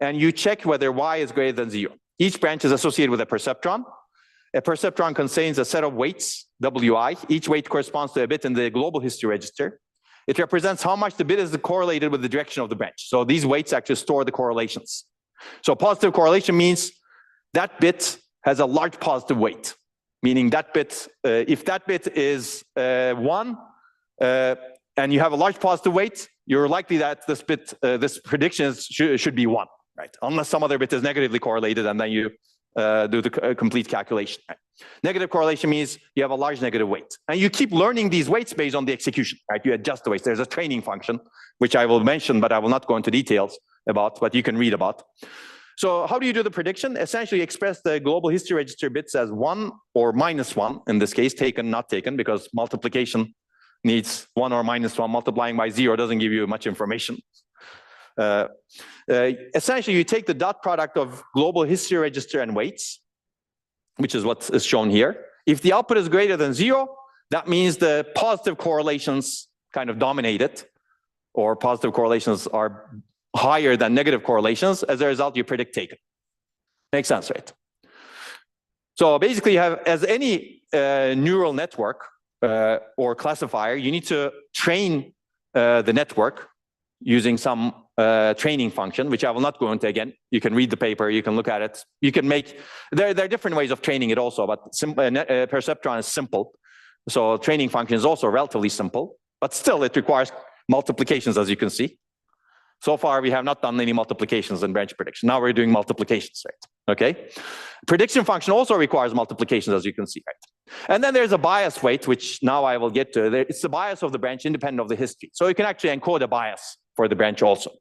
and you check whether Y is greater than 0. Each branch is associated with a perceptron. A perceptron contains a set of weights, Wi. Each weight corresponds to a bit in the global history register. It represents how much the bit is correlated with the direction of the branch. So these weights actually store the correlations. So positive correlation means that bit has a large positive weight, meaning that bit, if that bit is 1, and you have a large positive weight, you're likely that this bit, this prediction should be 1, right? Unless some other bit is negatively correlated, and then you do the complete calculation. Right? Negative correlation means you have a large negative weight. And you keep learning these weights based on the execution, right? You adjust the weights. There's a training function, which I will mention, but I will not go into details about, but you can read about. So how do you do the prediction? Essentially express the global history register bits as 1 or -1, in this case, taken, not taken, because multiplication needs 1 or -1. Multiplying by 0 doesn't give you much information. Essentially, you take the dot product of global history register and weights, which is what is shown here. If the output is greater than 0, that means the positive correlations kind of dominate it, or positive correlations are higher than negative correlations. As a result, you predict taken. Makes sense, right? So basically, you have, as any neural network or classifier, you need to train the network using some training function, which I will not go into again. You can read the paper, you can look at it. You can make, there are different ways of training it also, but Perceptron is simple. So training function is also relatively simple, but still it requires multiplications, as you can see. So far, we have not done any multiplications in branch prediction. Now we're doing multiplications, right? Okay. Prediction function also requires multiplications, as you can see, right? And then there's a bias weight, which now I will get to. It's the bias of the branch independent of the history. So you can actually encode a bias for the branch also.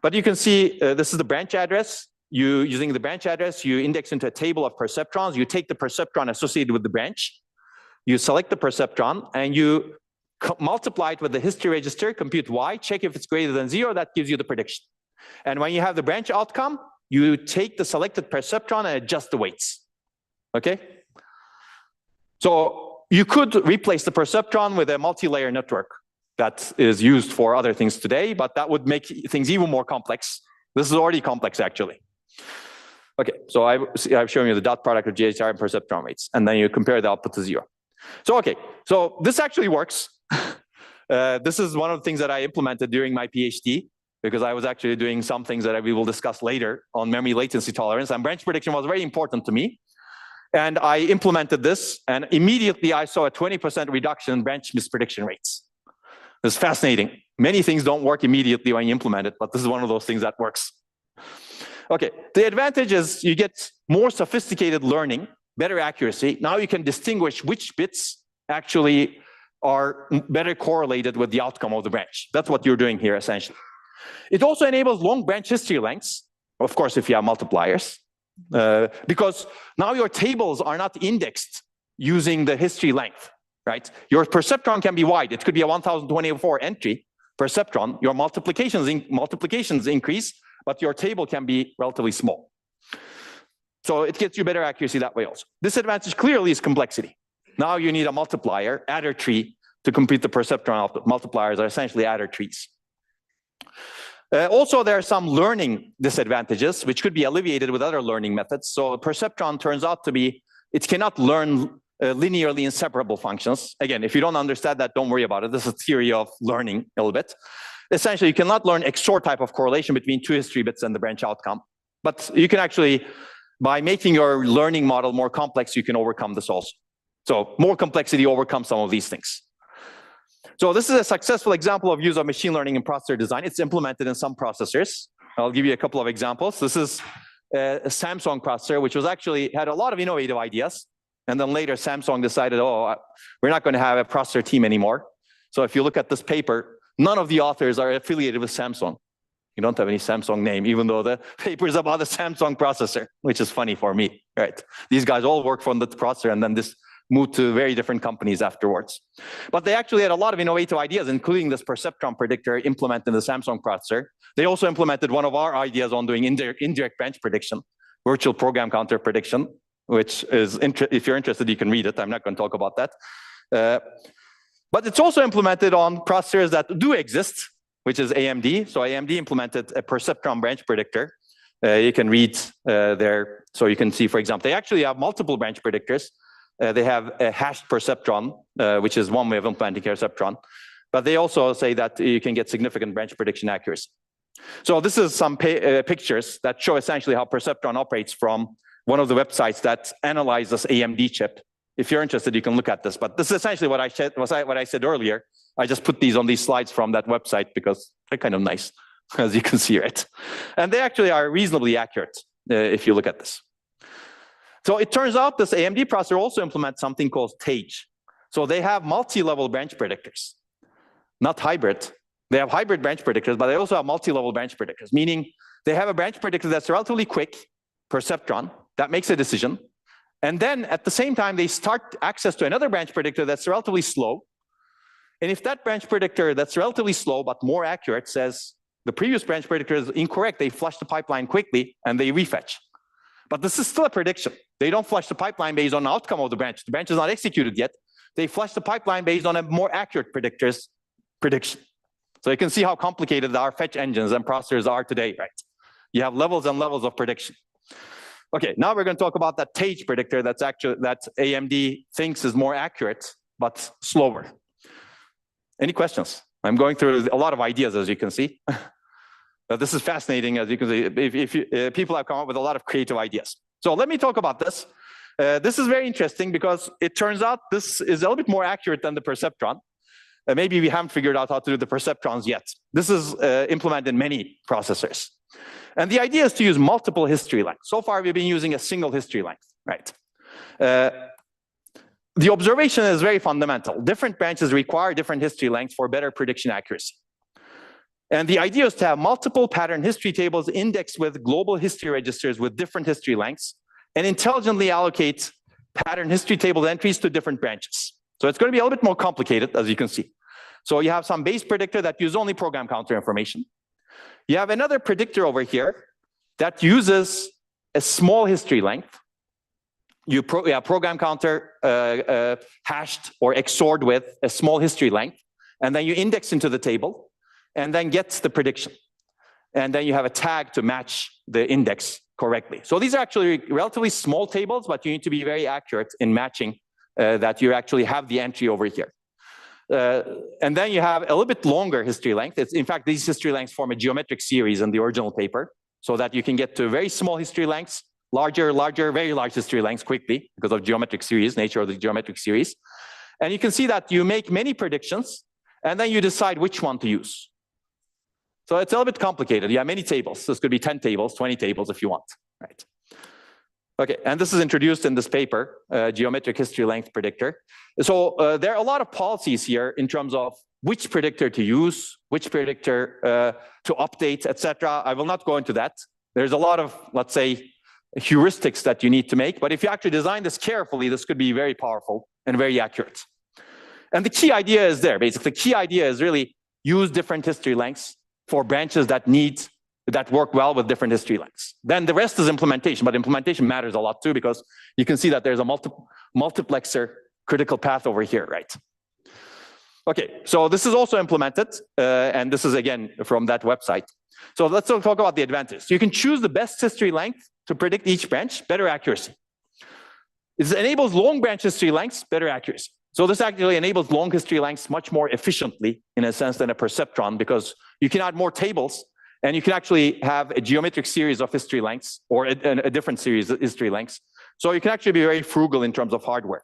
But you can see this is the branch address. Using the branch address, you index into a table of perceptrons. You take the perceptron associated with the branch. You select the perceptron, and you multiply it with the history register, compute Y, check if it's greater than 0, that gives you the prediction. And when you have the branch outcome, you take the selected perceptron and adjust the weights. Okay? So you could replace the perceptron with a multi-layer network that is used for other things today, but that would make things even more complex. This is already complex, actually. Okay, so I've shown you the dot product of GHR and perceptron weights, and then you compare the output to 0. So okay, so this actually works. This is one of the things that I implemented during my PhD, because I was actually doing some things that we will discuss later on memory latency tolerance, and branch prediction was very important to me. And I implemented this, and immediately I saw a 20% reduction in branch misprediction rates. It's fascinating. Many things don't work immediately when you implement it, but this is one of those things that works. Okay, the advantage is you get more sophisticated learning, better accuracy. Now you can distinguish which bits actually are better correlated with the outcome of the branch. That's what you're doing here, essentially. It also enables long branch history lengths, of course, if you have multipliers, because now your tables are not indexed using the history length, right? Your perceptron can be wide. It could be a 1024 entry perceptron. Your multiplications increase, but your table can be relatively small. So it gets you better accuracy that way also. Disadvantage clearly is complexity. Now you need a multiplier, adder tree, to complete the perceptron output. Multipliers are essentially adder trees. Also, there are some learning disadvantages, which could be alleviated with other learning methods. So perceptron turns out to be, it cannot learn linearly inseparable functions. Again, if you don't understand that, don't worry about it. This is theory of learning a little bit. Essentially, you cannot learn XOR type of correlation between two history bits and the branch outcome. But you can actually, by making your learning model more complex, you can overcome this also. So more complexity overcomes some of these things. So this is a successful example of use of machine learning in processor design. It's implemented in some processors. I'll give you a couple of examples. This is a Samsung processor, which was actually had a lot of innovative ideas. And then later Samsung decided, oh, we're not going to have a processor team anymore. So if you look at this paper, none of the authors are affiliated with Samsung. You don't have any Samsung name, even though the paper is about a Samsung processor, which is funny for me, right? These guys all work from the processor, and then this moved to very different companies afterwards. But they actually had a lot of innovative ideas, including this perceptron predictor implemented in the Samsung processor. They also implemented one of our ideas on doing indirect branch prediction, virtual program counter prediction, which is, if you're interested, you can read it. I'm not going to talk about that. But it's also implemented on processors that do exist, which is AMD. So AMD implemented a perceptron branch predictor. You can read there. So you can see, for example, they actually have multiple branch predictors. They have a hashed perceptron, which is one way of implementing perceptron. But they also say that you can get significant branch prediction accuracy. So this is some pictures that show essentially how perceptron operates from one of the websites that analyzes AMD chip. If you're interested, you can look at this. But this is essentially what I said earlier. I just put these on these slides from that website because they're kind of nice, as you can see, right? And they actually are reasonably accurate if you look at this. So it turns out this AMD processor also implements something called TAGE. So they have multi-level branch predictors, not hybrid. They have hybrid branch predictors, but they also have multi-level branch predictors, meaning they have a branch predictor that's relatively quick, perceptron, that makes a decision. And then at the same time, they start access to another branch predictor that's relatively slow. And if that branch predictor that's relatively slow but more accurate says the previous branch predictor is incorrect, they flush the pipeline quickly and they refetch. But this is still a prediction. They don't flush the pipeline based on the outcome of the branch. The branch is not executed yet. They flush the pipeline based on a more accurate predictor's prediction. So you can see how complicated our fetch engines and processors are today, right? You have levels and levels of prediction. Okay, now we're going to talk about that TAGE predictor that AMD thinks is more accurate but slower. Any questions? I'm going through a lot of ideas, as you can see. But this is fascinating, as you can see. People have come up with a lot of creative ideas. So let me talk about this. This is very interesting because it turns out this is a little bit more accurate than the perceptron. Maybe we haven't figured out how to do the perceptrons yet. This is implemented in many processors. And the idea is to use multiple history lengths. So far, we've been using a single history length, right? The observation is very fundamental. Different branches require different history lengths for better prediction accuracy. And the idea is to have multiple pattern history tables indexed with global history registers with different history lengths and intelligently allocate pattern history table entries to different branches. So it's going to be a little bit more complicated, as you can see. So you have some base predictor that uses only program counter information. You have another predictor over here that uses a small history length. you program counter hashed or XORed with a small history length, and then you index into the table, and then gets the prediction. And then you have a tag to match the index correctly. So these are actually relatively small tables, but you need to be very accurate in matching that you actually have the entry over here. And then you have a little bit longer history length. In fact, these history lengths form a geometric series in the original paper, so that you can get to very small history lengths, larger, very large history lengths quickly because of geometric series, nature of the geometric series. And you can see that you make many predictions, and then you decide which one to use. So it's a little bit complicated. You have many tables. This could be 10 tables, 20 tables if you want, right? Okay, and this is introduced in this paper, geometric history length predictor. So there are a lot of policies here in terms of which predictor to use, which predictor to update, etc. I will not go into that. There's a lot of, let's say, heuristics that you need to make, but if you actually design this carefully, this could be very powerful and very accurate. And the key idea is there, basically. The key idea is really use different history lengths for branches that work well with different history lengths. Then the rest is implementation, but implementation matters a lot too, because you can see that there's a multiplexer critical path over here, right? Okay, so this is also implemented, and this is again from that website. So let's talk about the advantage. You can choose the best history length to predict each branch, better accuracy. It enables long branch history lengths, better accuracy. So this actually enables long history lengths much more efficiently, in a sense, than a perceptron, because you can add more tables, and you can actually have a geometric series of history lengths, or a different series of history lengths. So you can actually be very frugal in terms of hardware.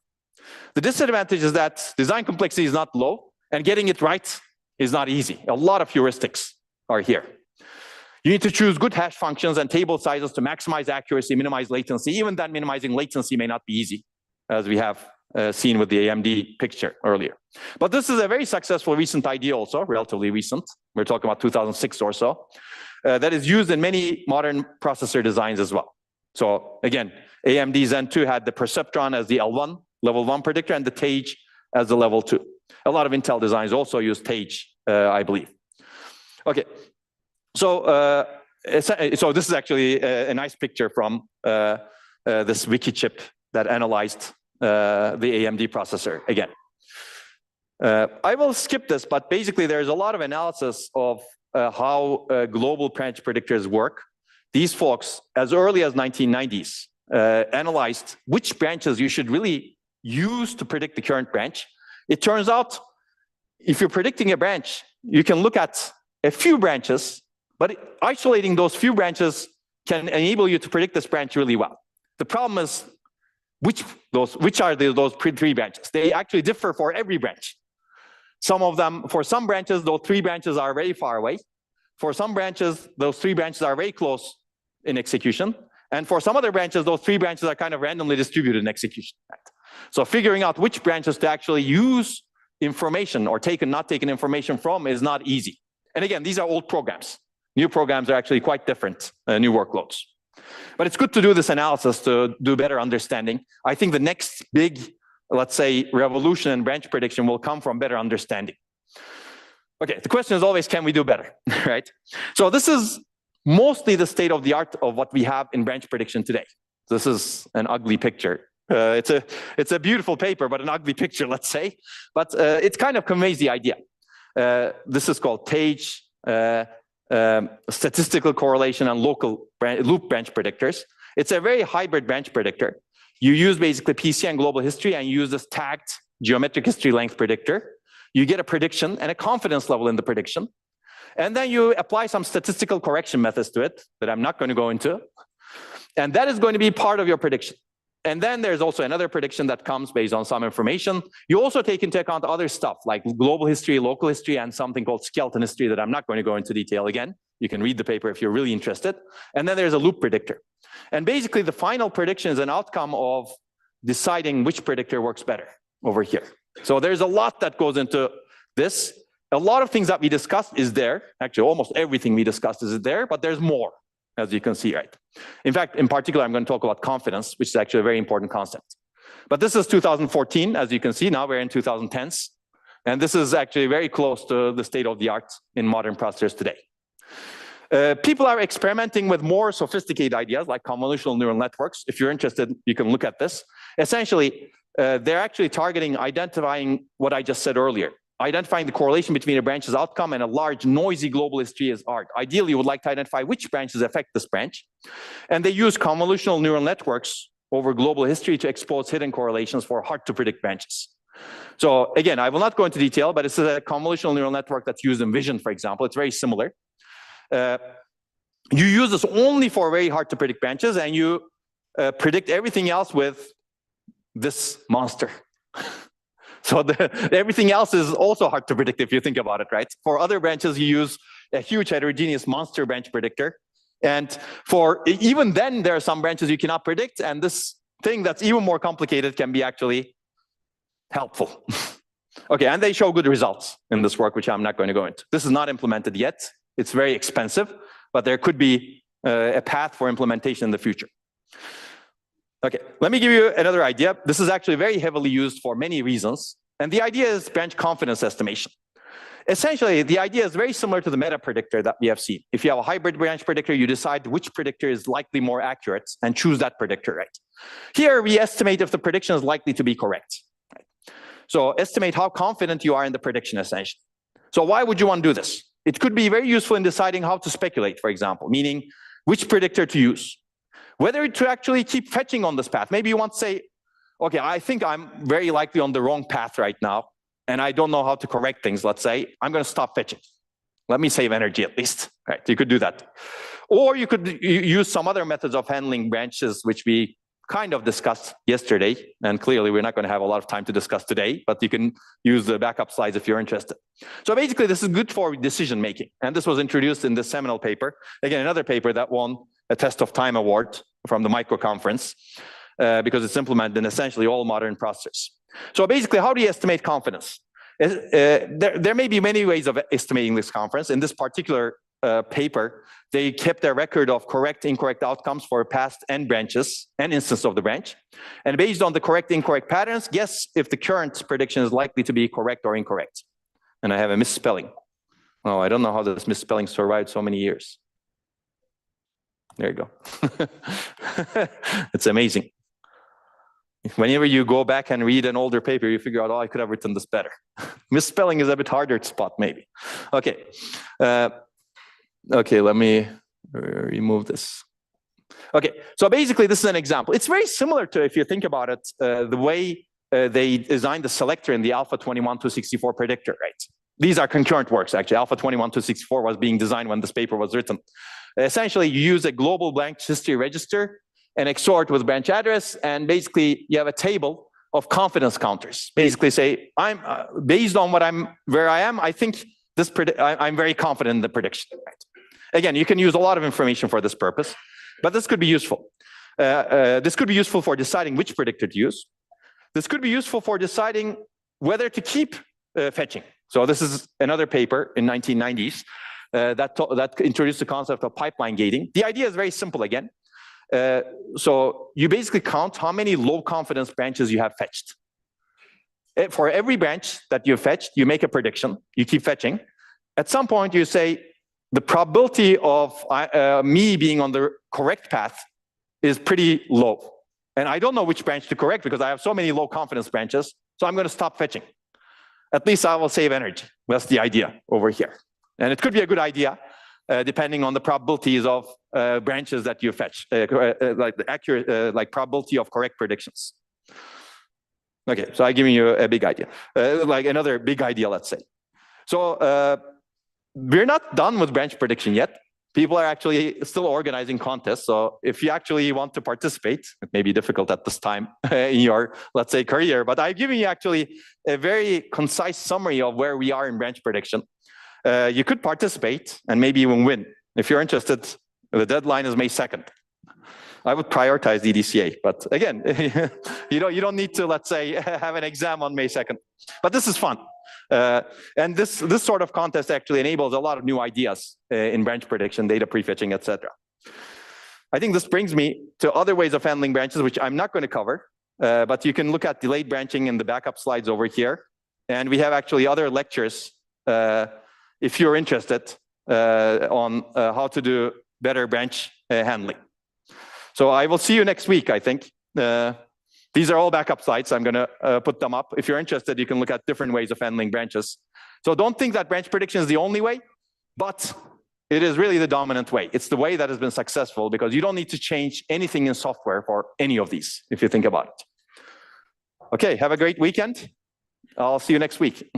The disadvantage is that design complexity is not low, and getting it right is not easy. A lot of heuristics are here. You need to choose good hash functions and table sizes to maximize accuracy, minimize latency. Even then, minimizing latency may not be easy, as we have seen with the AMD picture earlier. But this is a very successful recent idea also, relatively recent. We're talking about 2006 or so, that is used in many modern processor designs as well. So again, AMD Zen 2 had the Perceptron as the L1, level 1 predictor, and the Tage as the level 2. A lot of Intel designs also use Tage, I believe. Okay, so this is actually a nice picture from this wiki chip that analyzed the AMD processor again. I will skip this, but basically there's a lot of analysis of how global branch predictors work. These folks, as early as 1990s, analyzed which branches you should really use to predict the current branch. It turns out, if you're predicting a branch, you can look at a few branches, but isolating those few branches can enable you to predict this branch really well. The problem is, which are those three branches? They actually differ for every branch. Some of them, for some branches, those three branches are very far away. For some branches, those three branches are very close in execution. And for some other branches, those three branches are kind of randomly distributed in execution. So figuring out which branches to actually use information or take and not taken information from is not easy. And again, these are old programs. New programs are actually quite different, new workloads. But it's good to do this analysis to do better understanding. I think the next big, let's say, revolution in branch prediction will come from better understanding. Okay, the question is always, can we do better, right? So this is mostly the state of the art of what we have in branch prediction today. This is an ugly picture. It's a beautiful paper, but an ugly picture, let's say. But it kind of conveys the idea. This is called Tage, statistical correlation and local loop branch predictors. It's a very hybrid branch predictor. You use basically PC and global history, and you use this tagged geometric history length predictor. You get a prediction and a confidence level in the prediction. And then you apply some statistical correction methods to it that I'm not going to go into. And that is going to be part of your prediction. And then there's also another prediction that comes based on some information. You also take into account other stuff like global history, local history, and something called skeleton history that I'm not going to go into detail again. You can read the paper if you're really interested. And then there's a loop predictor. And basically the final prediction is an outcome of deciding which predictor works better over here. So there's a lot that goes into this. A lot of things that we discussed is there. Actually, almost everything we discussed is there, but there's more, as you can see, right? In fact, in particular, I'm going to talk about confidence, which is actually a very important concept. But this is 2014, as you can see. Now we're in 2010s. And this is actually very close to the state of the art in modern processors today. People are experimenting with more sophisticated ideas like convolutional neural networks. If you're interested, you can look at this. Essentially, they're actually targeting identifying what I just said earlier, identifying the correlation between a branch's outcome and a large noisy global history as art. Ideally, you would like to identify which branches affect this branch. And they use convolutional neural networks over global history to expose hidden correlations for hard to predict branches. So again, I will not go into detail, but it's a convolutional neural network that's used in vision, for example. It's very similar. You use this only for very hard to predict branches, and you predict everything else with this monster. So everything else is also hard to predict if you think about it, right? For other branches, you use a huge heterogeneous monster branch predictor. And for even then, there are some branches you cannot predict, and this thing that's even more complicated can be actually helpful. Okay, and they show good results in this work, which I'm not going to go into. This is not implemented yet. It's very expensive, but there could be a path for implementation in the future. Okay, let me give you another idea. This is actually very heavily used for many reasons. And the idea is branch confidence estimation. Essentially, the idea is very similar to the meta predictor that we have seen. If you have a hybrid branch predictor, you decide which predictor is likely more accurate and choose that predictor, right? Here, we estimate if the prediction is likely to be correct. Right? So estimate how confident you are in the prediction, essentially. So why would you want to do this? It could be very useful in deciding how to speculate, for example, meaning which predictor to use. Whether to actually keep fetching on this path. Maybe you want to say, okay, I think I'm very likely on the wrong path right now, and I don't know how to correct things, let's say. I'm going to stop fetching. Let me save energy at least. Right? You could do that. Or you could use some other methods of handling branches, which we kind of discussed yesterday, and clearly we're not going to have a lot of time to discuss today, but you can use the backup slides if you're interested. So basically, this is good for decision making, and this was introduced in the seminal paper. Again, another paper that won a Test of Time award from the micro conference because it's implemented in essentially all modern processors. So basically, how do you estimate confidence? There may be many ways of estimating this confidence. In this particular paper, they kept a record of correct, incorrect outcomes for past n branches, n instances of the branch. And based on the correct, incorrect patterns, guess if the current prediction is likely to be correct or incorrect. And I have a misspelling. Oh, I don't know how this misspelling survived so many years. There you go. It's amazing. Whenever you go back and read an older paper, you figure out, oh, I could have written this better. Misspelling is a bit harder to spot, maybe. Okay. Okay, let me remove this. Okay, so basically, this is an example. It's very similar to, if you think about it, the way they designed the selector in the alpha 21-264 predictor, right? These are concurrent works, actually. Alpha 21-264 was being designed when this paper was written. Essentially, you use a global branch history register and XOR it with branch address, and basically you have a table of confidence counters. Basically say, I'm based on where I am, I think this I'm very confident in the prediction. Right? Again, you can use a lot of information for this purpose, but this could be useful. This could be useful for deciding which predictor to use. This could be useful for deciding whether to keep fetching. So this is another paper in 1990s that introduced the concept of pipeline gating. The idea is very simple again. So you basically count how many low confidence branches you have fetched. For every branch that you fetched, you make a prediction, you keep fetching. At some point you say, the probability of me being on the correct path is pretty low. And I don't know which branch to correct because I have so many low confidence branches, so I'm going to stop fetching. At least I will save energy. That's the idea over here. And it could be a good idea, depending on the probabilities of branches that you fetch, like the accurate, like probability of correct predictions. Okay, so I'm giving you a big idea, like another big idea, let's say. So we're not done with branch prediction yet. People are actually still organizing contests. So if you actually want to participate, it may be difficult at this time in your, let's say, career, but I've given you actually a very concise summary of where we are in branch prediction. You could participate and maybe even win. If you're interested, the deadline is May 2nd. I would prioritize EDCA, but again, you don't need to, let's say, have an exam on May 2nd. But this is fun. And this sort of contest actually enables a lot of new ideas in branch prediction, data prefetching, etc. I think this brings me to other ways of handling branches, which I'm not going to cover, but you can look at delayed branching in the backup slides over here. And we have actually other lectures if you're interested on how to do better branch handling. So I will see you next week, I think. These are all backup slides. I'm going to put them up. If you're interested, you can look at different ways of handling branches. So don't think that branch prediction is the only way, but it is really the dominant way. It's the way that has been successful because you don't need to change anything in software for any of these, if you think about it. Okay, have a great weekend. I'll see you next week.